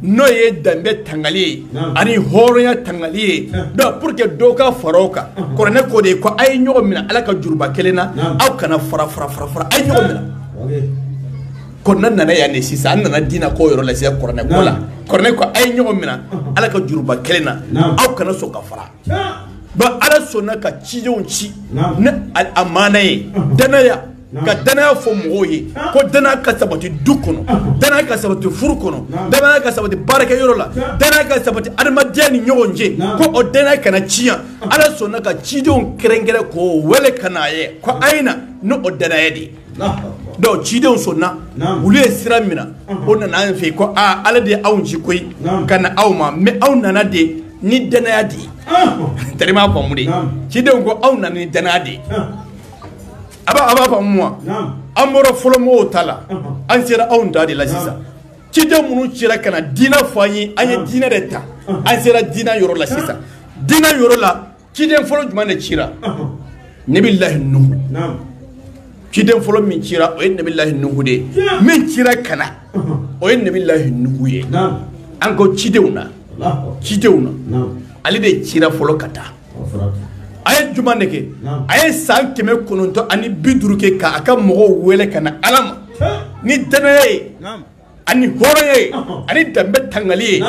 [SPEAKER 5] n'o ye danbe tangali ye ani hɔrɔnya tangali ye donc pour que dɔw ka fara o kan kuranɛ ko de ye ko a ye ɲɔgɔn minɛ ala ka juruba kelen na aw kana fara a ye ɲɔgɔn minɛ kɔnɔna nana yan de sisan an nana diinɛ ko yɔrɔ la sisan kuranɛ ko la kuranɛ ko a ye ɲɔgɔn minɛ ala ka juruba kelen na aw kana sɔn ka fara bon ala sɔnna ka cidenw ci ni amana ye danaya ka danaya fɔ mɔgɔw ye ko danaya ka sabati du kɔnɔ danaya ka sabati furu kɔnɔ danaya ka sabati baarakɛyɔrɔ la danaya ka sabati adamadenya ni ɲɔgɔn cɛ ko o danaya kana ciyan ala sɔnna ka cidenw kɛrɛnkɛrɛn k'o wele ka n'a ye ko a ye na ni o danaya de ye donc cidenw sɔnna olu ye sira min na o nana an fɛ ko aa ala de ye anw ci koyi ka na aw ma mais aw nana de ni danaya de ye tɛrɛma faamu de cidenw ko aw nana ni danaya de ye a b'a faamu wa an bɔra fɔlɔ mɔgɔw ta la an sera anw da de la sisan ciden minnu cira ka na diinɛ fɔ an ye an ye diinɛ de ta an sera diinɛ yɔrɔ la sisan diinɛ yɔrɔ la ciden fɔlɔ jumɛn de cira Nabilahi Nuhu ciden fɔlɔ min cira o ye Nabilahi Nuhu de ye min cira ka na o ye Nabilahi Nuhu ye an ko cidenw na ale de cira fɔlɔ ka taa a ye juma de kɛ a ye san 950 kɛ k'a ka mɔgɔw wele ka na ala ma ni danaya ye ani hɔrɔnya ye ani danbe tangali ye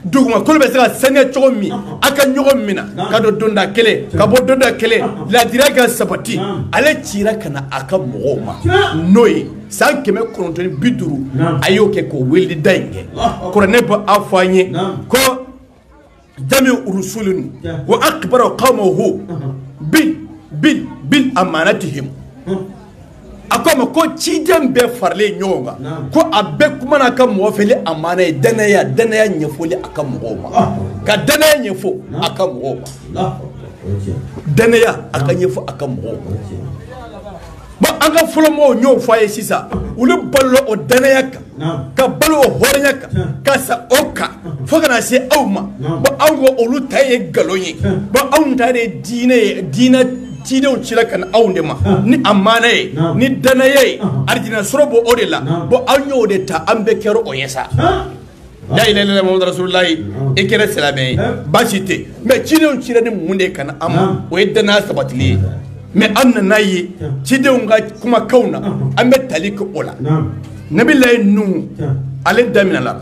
[SPEAKER 5] dugumakolo bɛ se ka saniya cogo min a ka ɲɔgɔn minɛ ka don donda kelen ka bɔ donda kelen ladiriya ka sabati ale cira ka na a ka mɔgɔw ma n'o ye san 950 a y'o kɛ k'o weleli da in kɛ kuranɛ bɛ a fɔ an ye ko jami urusulun wa akbara qawmuhu bil amanatihim a ko ma ko ciden bɛɛ faralen ɲɔgɔn kan ko a bɛɛ kumana a ka mɔgɔ fɛ ni amana ye danaya ɲɛfɔli a ka mɔgɔw ma ka danaya ɲɛfɔ a ka mɔgɔw ma danaya a ka ɲɛfɔ a ka mɔgɔw ma bon an ka fɔlɔ mɔgɔw y'o fɔ a ye sisan olu balola o danaya kan ka balo o hɔrɔnya kan ka sa o kan fo kana se aw ma bon anw ko olu ta ye nkalon ye bon anw ta de ye diinɛ ye diinɛ cidenw cira ka na anw de ma ni amana ye ni danaya ye arijinɛ sɔrɔ bɔ o de la bon anw y'o de ta an bɛɛ kɛra o ye sa la ilaha illallah muhammadu rasulullahi e kɛra silamɛ ye baasi tɛ mais cidenw cira ni mun de ka na an ma o ye danaya sabatili ye mais an nana ye cidenw ka kumakanw na an bɛ tali kɛ o la Nabilahi Nuhu ale daminɛ la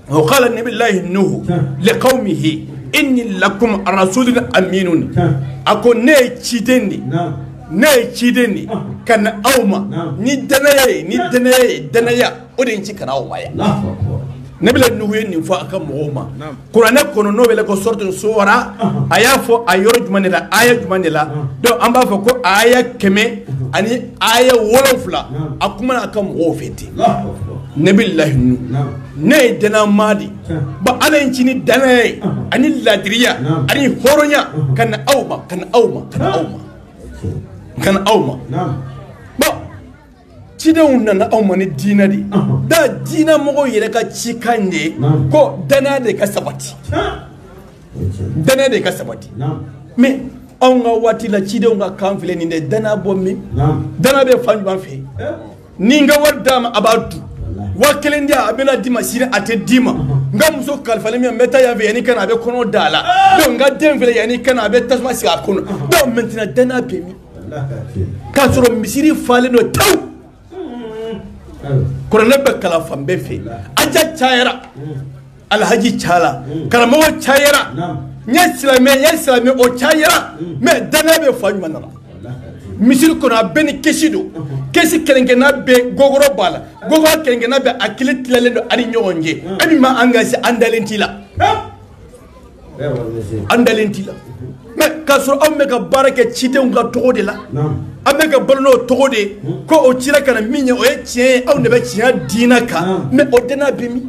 [SPEAKER 5] o qala Nabilahi Nuhu liqawmihi inni lakum rasulun aminun a ko ne ye ciden de ka na aw ma ni danaya ye danaya o de ci ka na aw ma ya Nabilahi Nuhu ye nin fɔ a ka mɔgɔw ma kuranɛ kɔnɔ n'o wele ko suratul Shu'ara a y'a fɔ a yɔrɔ jumɛn de la aya jumɛn de la donc an b'a fɔ ko aya 100 ani aya 7 a kumana a ka mɔgɔw fɛ ten Nabilahi Nuhu ne ye danama de bon ala ye ci ni danaya ye ani ladiriya ani hɔrɔnya ka na aw ma bon cidenw nana aw ma ni diinɛ de da diinɛ mɔgɔw yɛrɛ ka cikan de ye ko danaya de ka sabati mais anw ka waati la cidenw ka kan filɛ nin de danaya bɔ min danaya bɛ fan jumɛn fɛ ni n ka wari d'a ma a b'a dun 1000 di a bɛna d'i ma sini a tɛ d'i ma nga muso kalifalen min meta ya yani kana be kono dala donc nga den fele yani kana be tasma si akono donc maintenant dana be mi ka soro misiri fale no taw ko ne be kala fambe fe aja chayra alhaji chala karamo chayra nya silame o chayra me dana be fanyu manala misiri kono abeni kesido kesi kelengena be gogoro bala gogoro kelengena be akili tilalendo ani nyonje ami ma engagé andalentila me kasoro am me ka barake chite nga togode la am me ka balno togode ko o chira kana minya o etie aw ne be chia dina ka me o dena be mi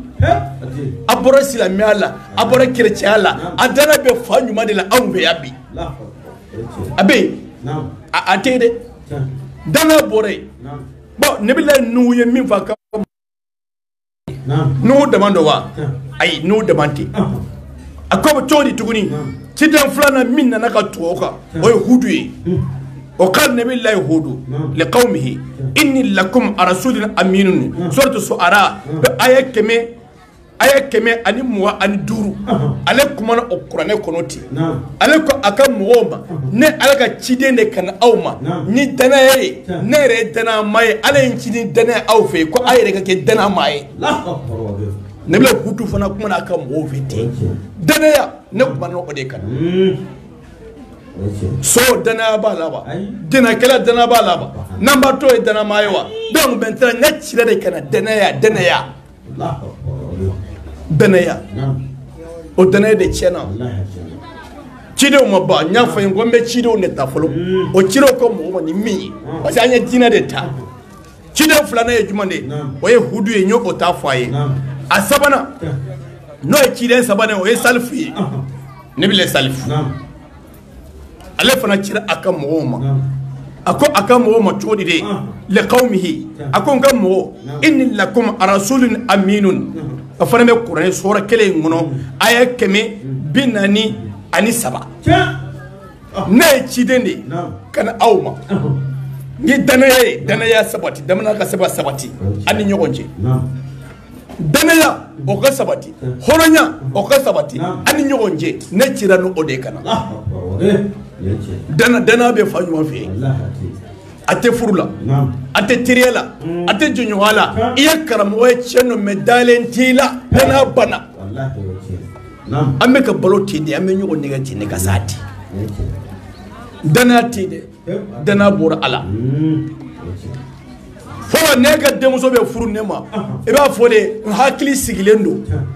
[SPEAKER 5] abora silami ala abora chrétien ala adana be fanyu madela aw be yabi abe atede dana bore bon ne bi la nu ye min fa ka nu demando wa ay nu demande akobo toni tuguni tidan flana min na ka tuoka o hudu yi o qad nabi la hudu li qaumihi inni lakum rasulun aminun suratu suara ayakeme ani muwa ani duru ale kuma na okurane konoti ale ko aka muoma ne alaka chide ne kana awma ni dana ye ne re dana mai ale nchini dana awfe ko ayre ka ke dana mai ne bla hutu fana kuma na aka muovete dana ya ne kuma na ode kana so dana ba laba dina kala dana ba laba number 2 dana maiwa donc maintenant ne chide de kana dana ya danaya o danaya de chena chido mo ba nya fa ngombe chido ne tafolo o chiro ko mo ni mi parce anya dina de ta chido fulana e jumande o ye hudu e nyoko ta faye asabana no e chide sabana o ye salfi ne bile salfi ale fana chira aka mo ma ako aka mo ma chodi de li qaumihi ako ngam mo inni lakum rasulun aminun afana me qur'an sura kele ngono aya keme binani ani saba ne chidende kana awma ni danaya sabati damana ka sabati ani nyogonje danaya o ka sabati horonya o ka sabati ani nyogonje ne chirano ode kana dana be fanyu fi ate furula ate tirela ate junywala iya karamo e cheno medalentila dana bana ameka balo tinde amenyo o negati ne kasati dana tinde dana bor ala fo nega demuso be furu nema e ba fo de hakili sigilendo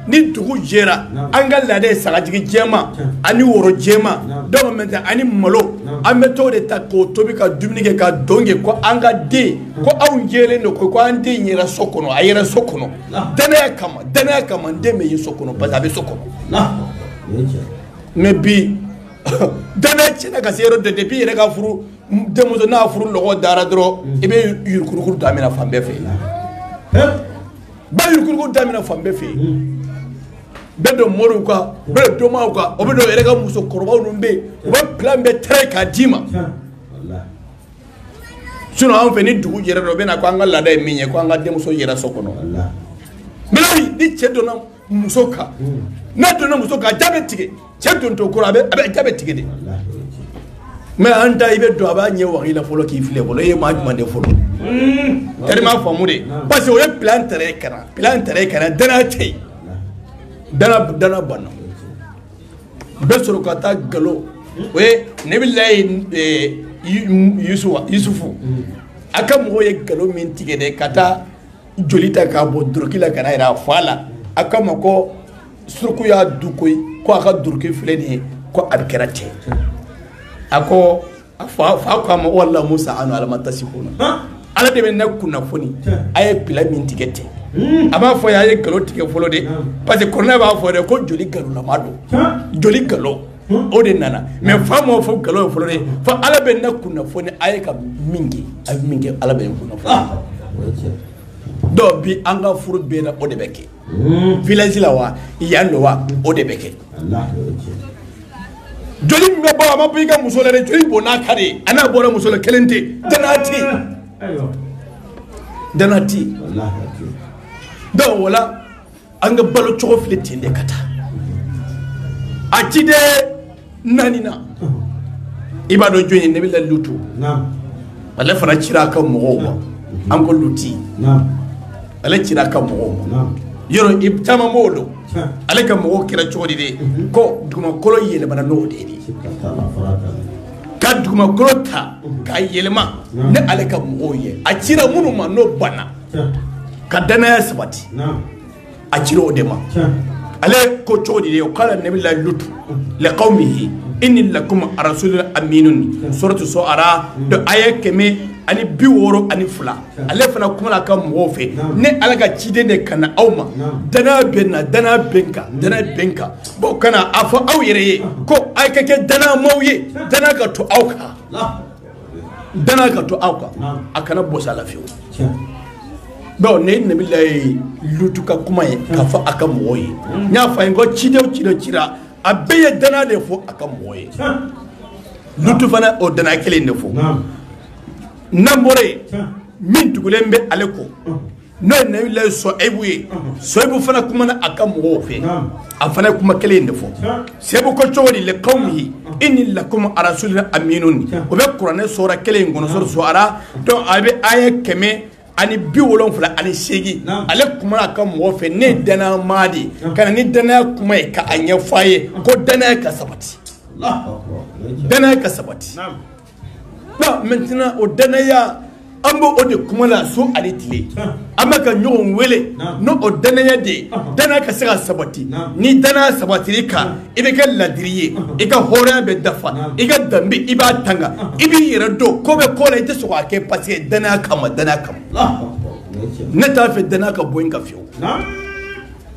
[SPEAKER 5] ni dugu jera angalla de sagajigi jema ani woro jema do menta ani malo ameto de ta ko tobi ka dumnike ka donge ko anga de ko awnjele no ko ande nyira sokono ayira sokono dana kama ndeme yi sokono bazabe sokono mais bi dana china ka sero de depuis rega furu demuso na furu logo dara dro ibe yurkuru damina fambe fe ba yurkuru damina fambe fe bedo moru ka bedo ma ka obedo rega muso korba numbe ba plan be tre ka dima suno an fe ni dugu jere do be na ko anga lada minye ko anga demuso yera sokono bilahi di chedo na muso ka na do na muso ka jabe tige chedo to ko abe jabe tige de mais anta ibe do aba nye wa ila folo ki file folo e ma demande folo tellement famude parce que o plan tere kana dana tay dana bana besoro kata galo we ne billahi yusufu aka mo ye galo min tige de kata jolita ka bo durkila kana ira fala aka mako surku ya dukoy ko aka durki file ni ko abkerate ako fa ko ma walla musa anu ala matasifuna ala de ben nakuna foni ay pila min tigete aba fo ya ye galo tige folo de parce que corona ba fo de ko joli galo la mado joli galo o de nana mais fa mo fo galo folo de fa ala ben nakuna foni ay ka mingi ala ben kuna fo do bi anga furu be na o de beke village la wa yando wa o de beke joli mi ba ma bi ga musole re joli bona kare ana bora musole kelente danati wallahi do wala anga balo chogo file tende kata acide nanina ibado joye ne bila lutu ale fana cira ka mogo am ko luti ale cira ka mogo yoro ibtama molo ale ka mogo kira chodi de ko duma kolo yele bana no de di ka duma kolo ta ka yelema ne ale ka mogo ye a cira munu ma no bana ka dana sabati a cira o de ma ale ko chodi de o kala ne bila lutu li qaumihi inni lakum rasulun aminun suratu suara do aya keme ani bi woro ani fula ale fana kuma la ka mo fe ne ala ka cide de kana awma dana benka bo kana afa aw yere ko ay ka ke dana mawye dana ka to awka akana bosa la fiwo bo ne ne billahi lutuka kuma ka fa aka moye nya fa ngo cide cira abeye dana de fo aka moye lutu fana o dana kele ne fo nambore min tugulembe aleko no ne la so ebuye so ebu fana kuma na aka mo fe afana kuma kele ne fo sebu ko chodi le qawmihi inni lakum rasulun aminun o be qur'ane sura kele ngono sura ara do abe aya keme ani bi wolon fula ani segi ale kuma aka mo fe ne dana madi kana ni dana kuma ka anya faye ko dana ka sabati non maintenant au danaya ambo o de kuma la so alitile amaka nyon wele no o danaya de dana ka sira sabati ni dana sabati ka ibe ka ladiriye ika hore be dafa ika dambi iba tanga ibi yirado ko be ko la ite so ka ke parce dana kama ne ta fe dana ka boyin ka fiyo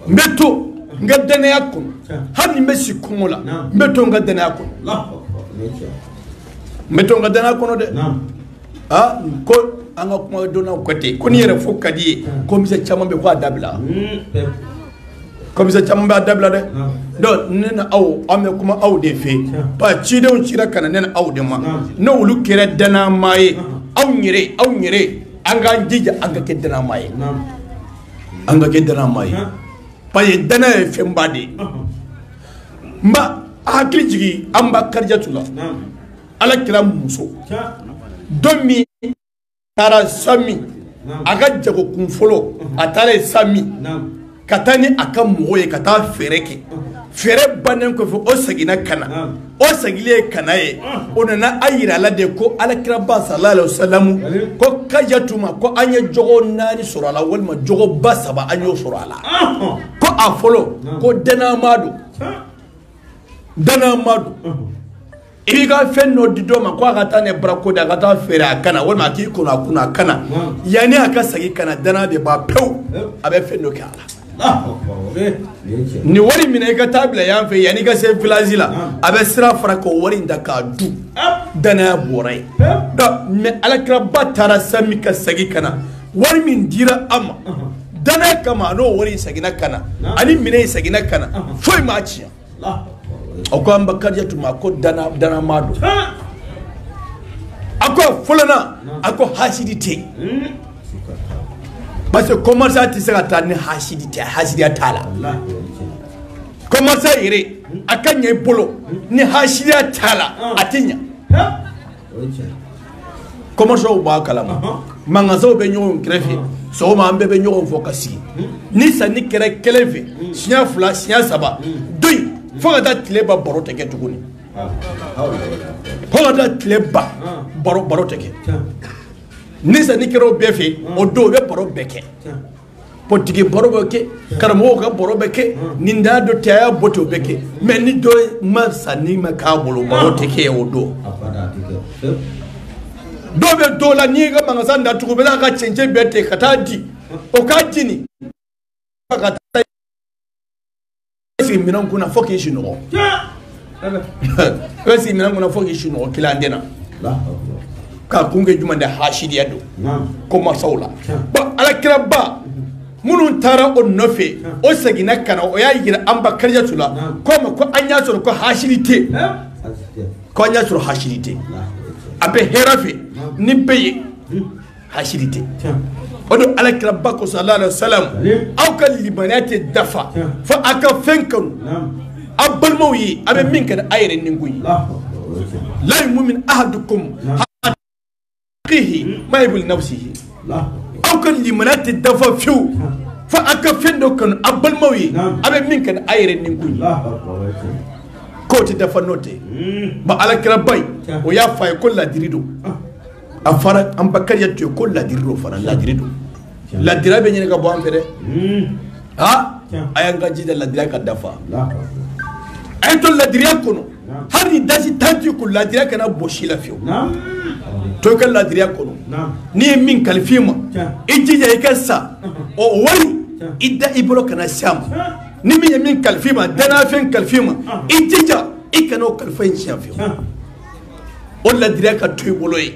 [SPEAKER 5] mbeto nga danaya ko hani mesi kumola mbeto nga danaya ko meto nga dana kono de ko anga kuma dona kote ko ni yere fo kadi ko mi se chamambe ko adabla de do nena aw ame kuma aw de fe ba ci de on cira kana nena aw de ma no wulu kere dana maye aw nyire anga jija anga ke dana maye pa ye dana fe mbade mba akli jigi amba karjatula ala kira muso domi tara sami aga jago kunfolo atare sami katani aka moye kata fereke fere banen ko fo osagina kana osagile kana ye onana ayira la de ko ala kira ba sallallahu alaihi wasallam ko kajatuma ko anya jogo nani surala walma jogo basaba anyo surala ko afolo ko dana madu ibi ka fen no dido ma ko aka ne brako da aka fere kana wala ki kuna kana yani aka sagi kana dana de ba pew abe fen no kala ni wari mina ka tabla yan fe yani ka se village la abe sira fara ko wari nda ka du dana borai da me alakra batara sami ka sagi kana wari min dira amma dana kama no wari sagi na kana ani mina sagi na kana foi ma ciya ako amba karjatu mako dana mado ako fulana ako hasidite parce que commerçant ti sera tane hasidite hasida commerçant ire akanye bolo ni hasida tala atinya commerçant ba kalama mangazo be nyon krefi so ma ambe be nyon fokasi ni sani kere keleve sinya fula sinya saba doy fo da tleba baro teke tuguni fo da tleba baro teke nisa nikero befe o do be baro beke potigi baro beke karamo ga baro beke ninda do taya boto beke men ni do ma sani ma ka bolo baro teke o do be do la ni ga manga sanda tugo be la ka chenje bete kata di o ka jini kata si minan kuna foki shi no si minan kuna foki shi no kila ndena ka kunge juma da hashidi yado kuma saula ba alakira ba munun tara on nofe o sagina kana o ya yira amba karja tula ko anya so ko hashidi te ko anya so hashidi te abe herafe ni beye hasirite o do alakira bako sallallahu alaihi wasallam aw ka limaniyate dafa fa aka fenkanu abbalmaw yi abe min kan ayre ninguyi la yu'min ahadukum haqihi ma yabul nafsihi aw ka limaniyate dafa fiu fa aka fendo kan abbalmaw yi abe min kan ayre ninguyi ko ti dafa note ba alakira bay o ya fay ko la dirido afara am bakar ya to ko la dirido fara la dirido la dira be nyene ka bo am fere ha ayanga jida la dira ka dafa ay to la dira kono har ni dasi tanti ko la dira kana boshi la fiyo to kan la dira kono ni min kalfima ijija ikassa o wari idda ibro kana sham ni min kalfima dana fen kalfima ijija ikano kalfain shafiyo o la dira ka toy boloy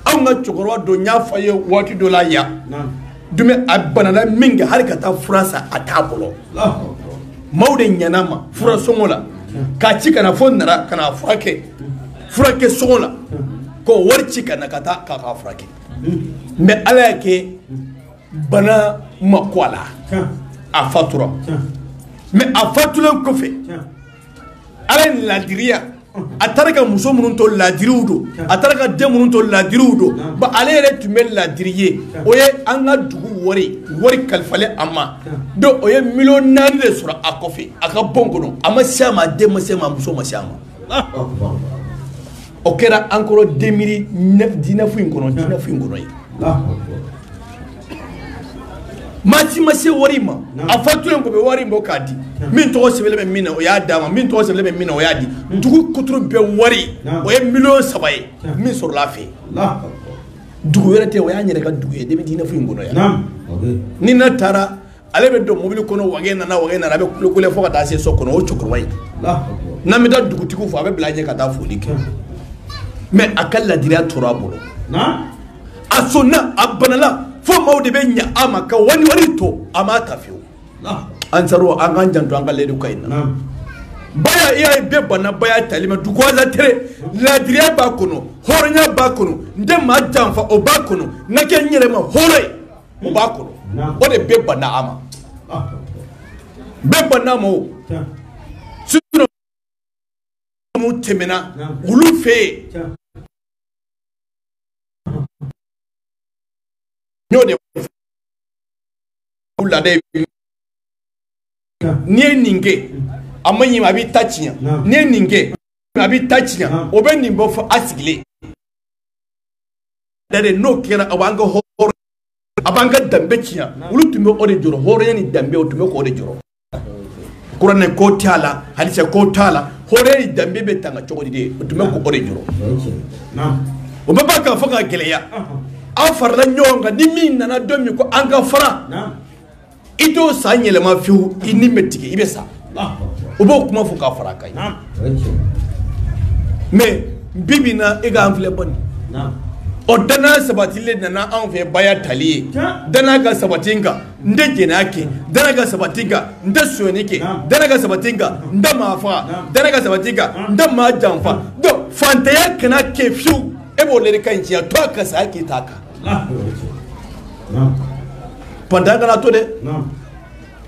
[SPEAKER 5] anga chokoro do nya faye wati do la ya dume abanana minga har ka ta furasa atabolo maude nyanama fura songola ka cika na fonnara kana furake songola ko warci kana kata ka furake me ala yake bana makwala a fatura me a fatulen kofe ala ni ladiriya ataraka muso munun to ladiriw do ataraka den munun to ladiriw do ba ale yɛrɛ tun bɛ ladiriye o ye an ka dugu wari kalifale a ma do o ye miliyɔn 4 de sɔrɔ a kɔfɛ a ka bɔn kɔnɔ a ma se a ma den ma se a ma muso ma se a ma o kɛra encore 2019 in kɔnɔ ye maati ma se wari ma a fatulen ko bɛ wari bɔ k'a di min tɔgɔ sɛbɛnlen bɛ min na o y'a d'a ma min tɔgɔ sɛbɛnlen bɛ min na o y'a di dugu kuturu bɛɛ wari o ye miliyɔn 3 ye min sɔrɔla a fɛ dugu wɛrɛ tɛ o y'a yɛrɛ ka dugu ye 2019 in kɔnɔ yan ni ne taara ale bɛ don mobili kɔnɔ wage nana a bɛ kulekule fo ka taa se so kɔnɔ o cɛkɔrɔba ye n'an bɛ taa dugutigiw fɔ a bɛ bila ɲɛ ka taa foli kɛ mais a ka ladiriya tora a bolo a sɔnna a banala fo maaw de bɛ ɲɛ a ma ka wari to a m'a ta fiyewu an saro an k'an janto an ka layidu ka ɲi na baya i y'a ye bɛɛ banna baya tali ma duguwaza tere ladiriya b'a kɔnɔ hɔrɔnya b'a kɔnɔ n tɛ maa janfa o b'a kɔnɔ n ka kɛ n yɛrɛ ma hɔrɔn ye o b'a kɔnɔ o de bɛɛ banna a ma bɛɛ banna a ma o sinon minnu tɛmɛna olu fɛ yen n'o de lada n'i ye nin kɛ a ma ɲi a b'i ta tiɲɛ n'i ye nin kɛ a b'i ta tiɲɛ o bɛ nin bɔ fɔ a sigilen dade n'o kɛra a b'an ka hɔrɔn a b'an ka danbe tiɲɛ olu tun bɛ o de jɔrɔ hɔrɔnya ni danbe o tun bɛ k'o de jɔrɔ kuranɛ ko t'a la hadisa ko t'a la hɔrɔnya ni danbe bɛ tanga cogo di de o tun bɛ k'o de jɔrɔ o bɛ ba k'a fɔ ka gɛlɛya an farala ɲɔgɔn kan ni min nana don min ko an ka fara i t'o san yɛlɛma fiyewu i ni bɛ tigɛ i bɛ sa o b'o kuma fɔ k'a fara a kan ye mais bi bi in na e k'an filɛ bɔ nin o danaya sabatilen nana anw fɛ baya tali ye danaya ka sabati n kan n tɛ jɛnɛya kɛ danaya ka sabati n kan n tɛ sonyani kɛ danaya ka sabati n kan n tɛ maa faga danaya ka sabati n kan n tɛ maa janfa donc fantanya kana kɛ fiyewu e b'o le de ka ɲi tiɲɛ to a ka saya k'i t'a kan fantanya kana to dɛ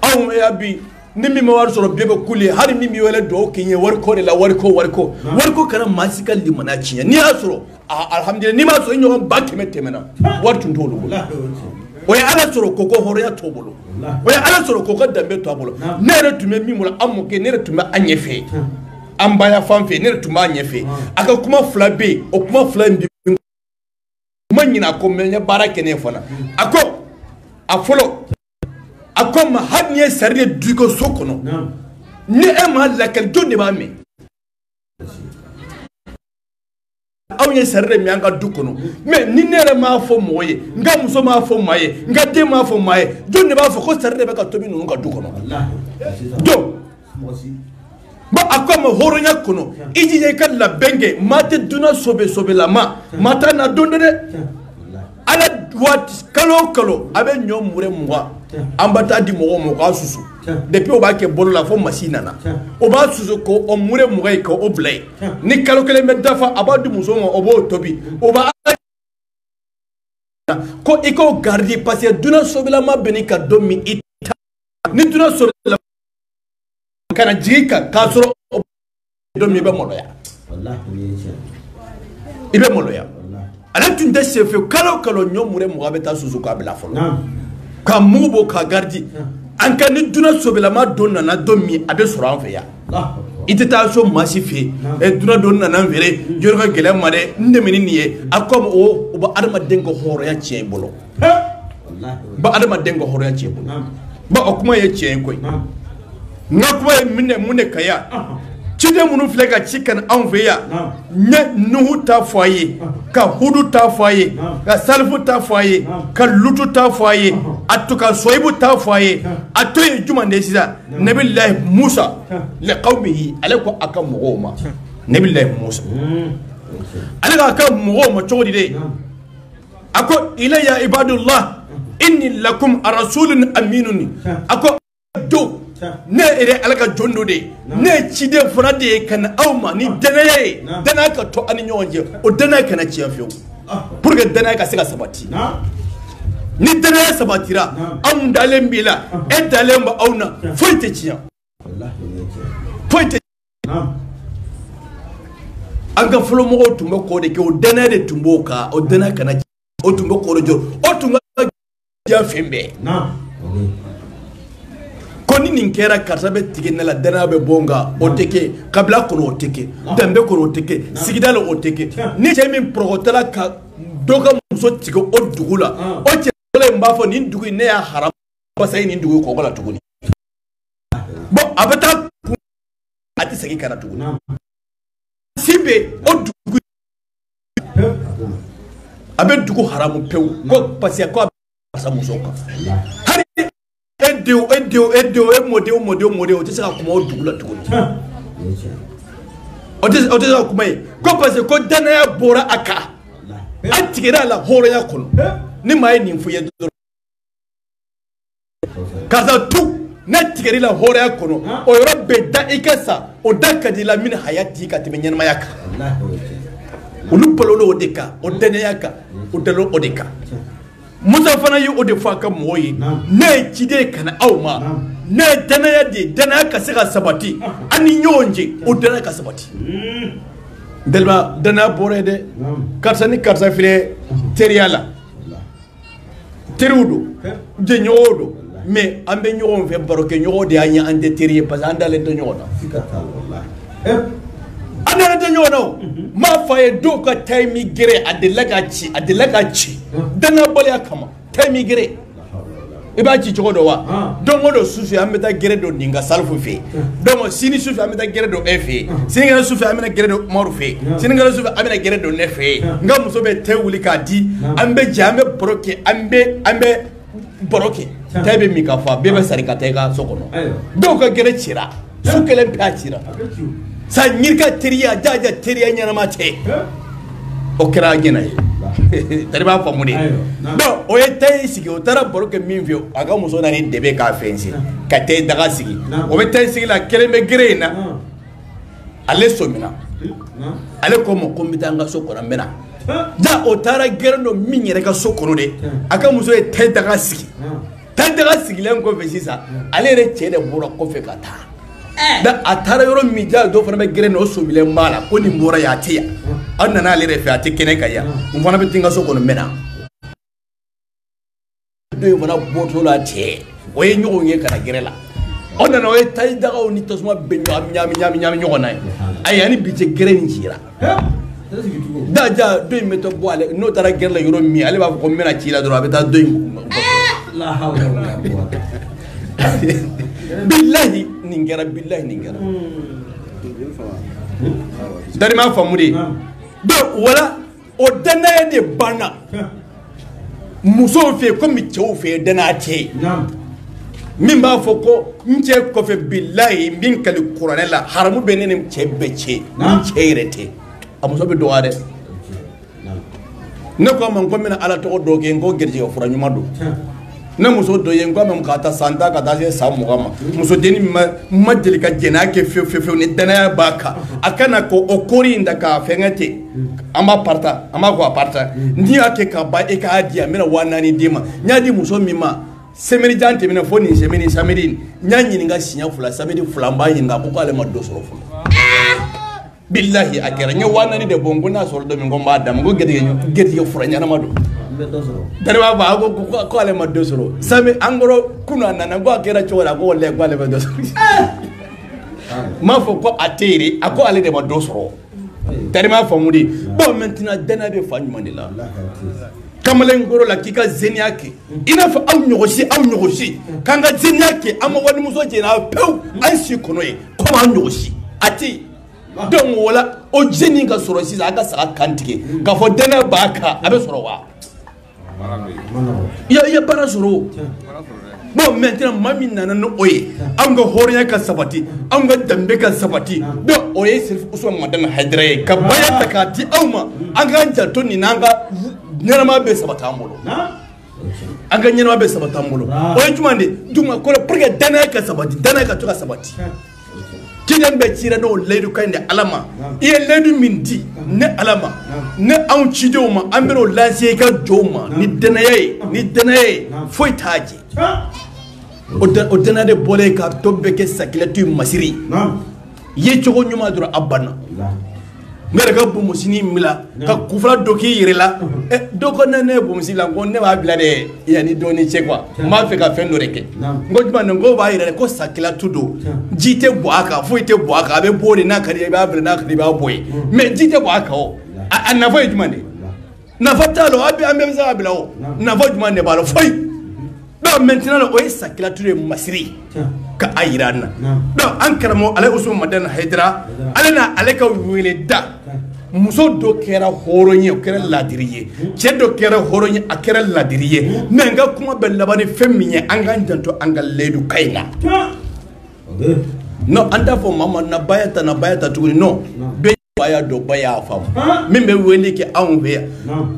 [SPEAKER 5] anw ya bi ni min ma wari sɔrɔ bɛɛ bɛ kule hali min b'i wele dugawu k'i ye wariko de la wariko kana maa si ka limaniya tiɲɛ n'i y'a sɔrɔ alhamdulilayi n'i m'a sɔrɔ i ɲɔgɔn 100 tɛmɛna wari tun t'olu bolo o ye ala sɔrɔ k'o ka hɔrɔnya t'o bolo o ye ala sɔrɔ k'o ka danbe to a bolo ne yɛrɛ tun bɛ min bolo an mɔkɛ ne yɛrɛ tun bɛ an ɲɛfɛ an baya fan fɛ ne yɛrɛ tun b'a ɲɛfɛ a ka kuma 2 bɛ yen o kuma 2 in bi kuma ɲinɛ a ko mɛ n ye baara kɛ ne ye fana a ko a fɔlɔ a ko ma hali n'i ye sari de du i ka so kɔnɔ ni e ma lakali jɔn de b'a mɛn anw ye sari de min an ka du kɔnɔ mais ni ne yɛrɛ m'a fɔ mɔgɔ ye n ka muso m'a fɔ maa ye n ka den m'a fɔ maa ye jɔn de b'a fɔ ko sari de bɛ ka tobi ninnu ka du kɔnɔ donc bon a ko ma hɔrɔnya kɔnɔ i jija i ka labɛn kɛ maa tɛ dunan sobelama maa t'a na don dɛ ala waati kalo o kalo a bɛ ɲɔ mure 20 an b'a taa di mɔgɔw ma o k'a susu depuis o b'a kɛ bolo la fo masi nana o b'a susu ko o mure 20 ye k'o bila yen ni kalo 1 bɛ dafa a b'a di muso ma o b'o tobi o b'a ko iko gardi parce que duna sobilama beni ka do mi ita ni duna sobilama kana jika ka soro do mi be moloya
[SPEAKER 4] wallahi
[SPEAKER 5] ibe moloya ala tun de chef kalo nyomure mo abeta suzu ka bla folo ka mubo ka gardi an ka ni duna sobilama do nana do mi abe soro an fe ya ite ta so masi fe e duna do nana vere jorga gele mare ndemini niye akom o ba arma dengo horo ya cien bolo ba arma dengo horo ya cien bolo ba okuma ye cien koy ngakuma minne munne kaya cide munu flega chicken an fe ya ne nuhu ta foye ka hudu ta foye ka salfu ta foye ka lutu ta foye atuka soibu ta foye atoye juma ne sisa nabillahi musa li qaumihi alako akam mughoma nabillahi musa alaka akam mughoma chodi de ako ilayya ibadullah inni lakum rasulun aminun ako do ne ere alaka jondo de ne chide frade kan awma ni danaye dana ka to ani nyonje o dana kana chiafio pour que dana ka sika sabati ni dana sabatira am dalembila e dalemba awna foite chiya foite anga folo mo tumba ko de ke o dana de tumboka o dana kana o tumba ko jo o tumba ja fembe koni ninkera karsabe tigenela dana be bonga oteke kabla kono oteke dambe kono oteke sigidalo oteke ni jemi progotala ka doga muso tigo odugula o chele mbafo ni ndugu ne ya haram basai ni ndugu ko gola tuguni bo abata ati sagi kana tuguni sibe odugu abe dugu haramu pew ko pasia ko asamuso ka hari edio modeo tisa kuma odugula tuguni otisa kuma ko parce ko dana ya bora aka atigera la horo ya kono ni mai ni mfuye kaza tu na tigeri la horo ya kono o robbe da ikasa o dakadi la min hayati ka timenyen mayaka ulu pololo odeka odene yaka odelo odeka musa fana yi o de fa ka moyi ne cide kana awma ne dana ya de dana ka sika sabati ani nyonje o dana ka sabati delma dana bore de karsa ni karsa fire teriala terudo de nyodo mais ambe nyon fe baroke nyode anya ande teriye parce andale de nyoda andale de nyodo ma faye do ka taimi gere adelaga chi dana bole akama taimi gere iba ci chodo wa dongo do susu ameta gere do ninga salfu fe dongo sini susu ameta gere do efe sini ngana susu ameta gere do morufe sini ngana susu ameta gere do nefe nga muso be tewuli ka di ambe jambe broke ambe broke tabe mikafa bebe sarika tega sokono do ka gere chira sukele pachira sa nyirka teriya jaja teriya nyana mate o kra gena tari ba famude do o yete sigi o tara boroke minvio aga muso na ni debe ka fensi ka te daga sigi o be te sigi la keleme grena ale somina ale ko mo kombitanga sokora mena da o tara gerno minyere ka sokoro de aga muso e te daga sigi len ko fesisa ale re chede boro ko fe kata da atara yoro mija do fana be gereno o somile mala ko ni mbora ya tiya anna na le refa tikene kaya mfana be tinga soko no mena do fana boto la te o ye nyogo nge kana gerela onna no e tay daga oni tosma be nyami nyogo nay ay ani bije gereni jira da ja do meto boale no tara gerla yoro mi ale ba ko mena ci la do abeta do la hawla wala quwwata billahi ningera dari ma famudi do wala o dana de bana muso fe ko mi chew fe dana te min ba foko nche ko fe billahi min kali qur'anela haramu benene chebece min cheirete amuso be doare ne ko man ko mina ala to do ge ngo gerje o fura nyuma do ne muso dɔ ye n ko même ka taa san 10 ka taa se san 20 ma muso denni ma deli ka jɛnɛya kɛ fewu ni danaya b'a kan a kana ko o kori in da k'a fɛngɛ ten an b'a parta an b'a ko a parta n'i y'a kɛ ka ban e k'a di yan n bɛna 4000 d'i ma n y'a di muso min ma semaine jan tɛmɛna fo nin semaine samedi n y'a ɲininka siɲɛ 2 samedi 2 n b'a ɲininka ko k'ale ma dɔ sɔrɔ fɔlɔ billahi a kɛra n ye 4000 de bɔ n ko n'a sɔrɔ dɔ min ko n b'a d'a ma ko garijɛgɛ fura ɲɛnama don dari b'a fɔ ko ale ma dɔ sɔrɔ sami an kɔrɔ kunu a nana ko a kɛra cogo la ko walahi ko ale ma dɔ sɔrɔ m'a fɔ ko a tɛ yen a ko ale de ma dɔ sɔrɔ dari m'a faamu de bon maintenant danaya bɛ fa ɲuman de la kamalen kɔrɔ la k'i ka zeniya kɛ i n'a fɔ aw ɲɔgɔn si k'an ka zeniya kɛ an ma walimuso jɛnna pewu an si kɔnɔ ye komi an ɲɔgɔn si a tɛ yen donc wala o zeni ka sɔrɔ sisan a ka saga kan tigɛ k'a fɔ danaya b'a kan a bɛ sɔrɔ wa. Il y a bara sɔrɔ bon maintenant maa min nana ni o ye anw ka hɔrɔnya ka sabati anw ka danbe ka sabati donc o ye Sɛrifu Usumani Madani Hayidara ye ka baya ta k'a di aw ma an k'an janto nin n'an ka ɲɛnamaya bɛ sabati an bolo an ka ɲɛnamaya bɛ sabati an bolo o ye jumɛn de duma kɔrɔ pour que danaya ka sabati danaya ka to ka sabati Kiɲan bɛ cira n'o layidu kan de Ala ma i ye layidu min di ne Ala ma ne anw cidenw ma an bɛ n'o lase i ka jɔnw ma ni danaya ye foyi t'a jɛ o danaya de bɔlen ka tɔ bɛɛ kɛ sakilatu masiri ye cogo ɲuman dɔrɔn a banna ne yɛrɛ ka bomusini bila ka kufula dɔ k'i yɛrɛ la dɔ ko ne ye bomusi la ko ne b'a bila de yanni dɔɔni cɛ quoi n b'a fɛ ka fɛn dɔ de kɛ n ko jumɛn n ko b'a yɛrɛ ko sakilatu don ji tɛ bɔ a kan foyi tɛ bɔ a kan a bɛ bɔ de n'a ka di i b'a bila n'a ka di i b'a bɔ yen mais ji tɛ bɔ a kan o a nafa ye jumɛn de nafa t'a la an bɛɛ bɛ se ka bila o nafa jumɛn de b'a la foyi donc maintenant o ye sakilatu de masiri ka a yira an na donc an karamɔgɔ ale Usumani Madani Hayidara ale na ale ka wele da muso dɔ kɛra hɔrɔn ye o kɛra ladiri ye cɛ dɔ kɛra hɔrɔn ye a kɛra ladiri ye mais n ka kuma bɛ laban ni fɛn min ye an k'an janto an ka layidu kan in na non an t'a fɔ maa ma na baya ta tuguni non bɛɛ baya dɔ ba y'a faamu min bɛ wele kɛ anw fɛ yan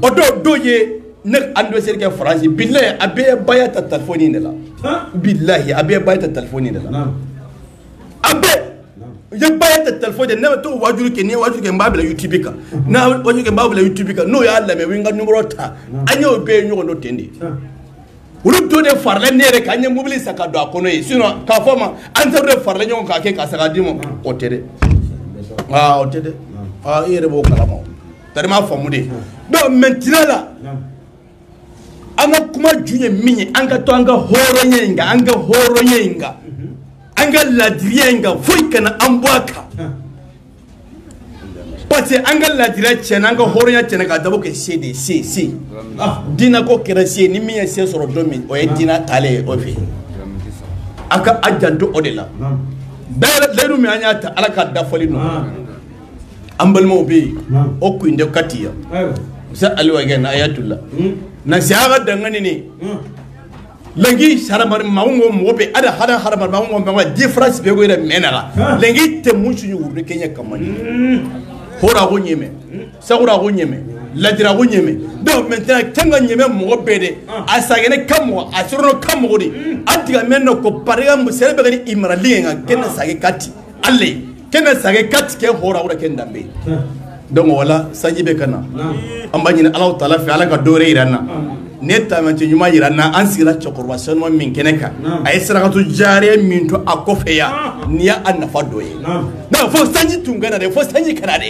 [SPEAKER 5] o dɔw ye ne anniversaire kɛ faransi billahi a bɛɛ baya ta telefɔni de la billahi a bɛɛ baya ta telefɔni de la a bɛɛ ye baya ta telefɔni de ne bɛ to wajuru kɛ ni ye wajuru kɛ n b'a bila YouTube kan n'a wajuru kɛ n b'a bila YouTube kan n'o y'a lamɛn u ye n ka numéro ta an y'o bɛɛ ye ɲɔgɔn dɔn ten de olu dɔ de farala ne yɛrɛ kan n ye mobili san ka don a kɔnɔ ye sinon k'a fɔ ma an taara de farala ɲɔgɔn k'a kɛ ka san ka d'i ma o tɛ dɛ o tɛ dɛ i yɛrɛ b'o kalama tari m'a faamu de donc maintenant la an ka kuma ju ye min ye an ka to an ka hɔrɔnya in kan an ka hɔrɔnya in kan an ka ladiriya in kan foyi kana an bɔ a kan parce que an ka ladiriya tiɲɛna an ka hɔrɔnya tiɲɛna k'a dabɔ kɛ se de ye se diinɛ ko kɛra se ni min ye se sɔrɔ don min o ye diinɛ taale ye o fɛ an ka a janto o de la layidu min an y'a ta Ala ka dafali don an balimaw bɛ yen o kun tɛ kati yan Musa Aliyu Agɛ na Ayatullah na siyaga dangane ne lengi saramar maungo mobe ada hada haramar maungo maungo difference be go ira menala lengi te munchu yuru kenya kamani hora go nyeme sagura go nyeme ladira go nyeme donc maintenant tanga nyeme mo bede asagene kamo asuro kamo di antiga menno ko pariga musere be gani imra linga kenna sage kati alle kenna sage kati ke hora go kenda be donc wala sajibe kana ambani Allah taala fi ala ka dore irana ne tamanti nyuma irana an sigira cɛkɔrɔba sanu min kɛnɛ kan a ye sarakatu jariya min to a kɔfɛ ya ni ya a nafa dɔ ye non fo sanji tun kana dɛ fo sanji kana dɛ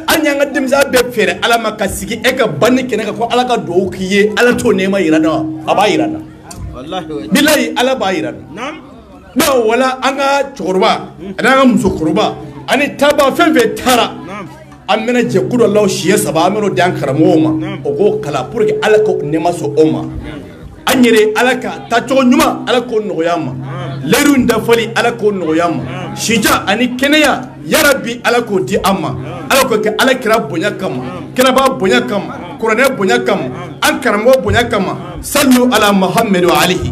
[SPEAKER 5] an y'an ka denmisɛnya bɛɛ feere ala ma ka sigi e ka banni kɛnɛ kan ko ala ka dugawu k'i ye ala t'o nɛɛma yirana wa a b'a yirana bilahi ala b'a yirana non wala an ka cɛkɔrɔba ani an ka musokɔrɔba ani taaba fɛn fɛn taara an bɛna jɛ ku dɔ la o siɲɛ 3 an bɛn'o di an karamɔgɔw ma o k'o kala pour que ala ka nɛɛma sɔn o ma an yɛrɛ ala ka taacogo ɲuman ala k'o nɔgɔya an ma layidu in dafali ala k'o nɔgɔya an ma sija ani kɛnɛya yarabi ala k'o di an ma ala k'o kɛ ala kira bonya kama kɛnɛba bonya kama kuranɛ bonya kama an karamɔgɔ bonya kama sallu ala muhamadu alihi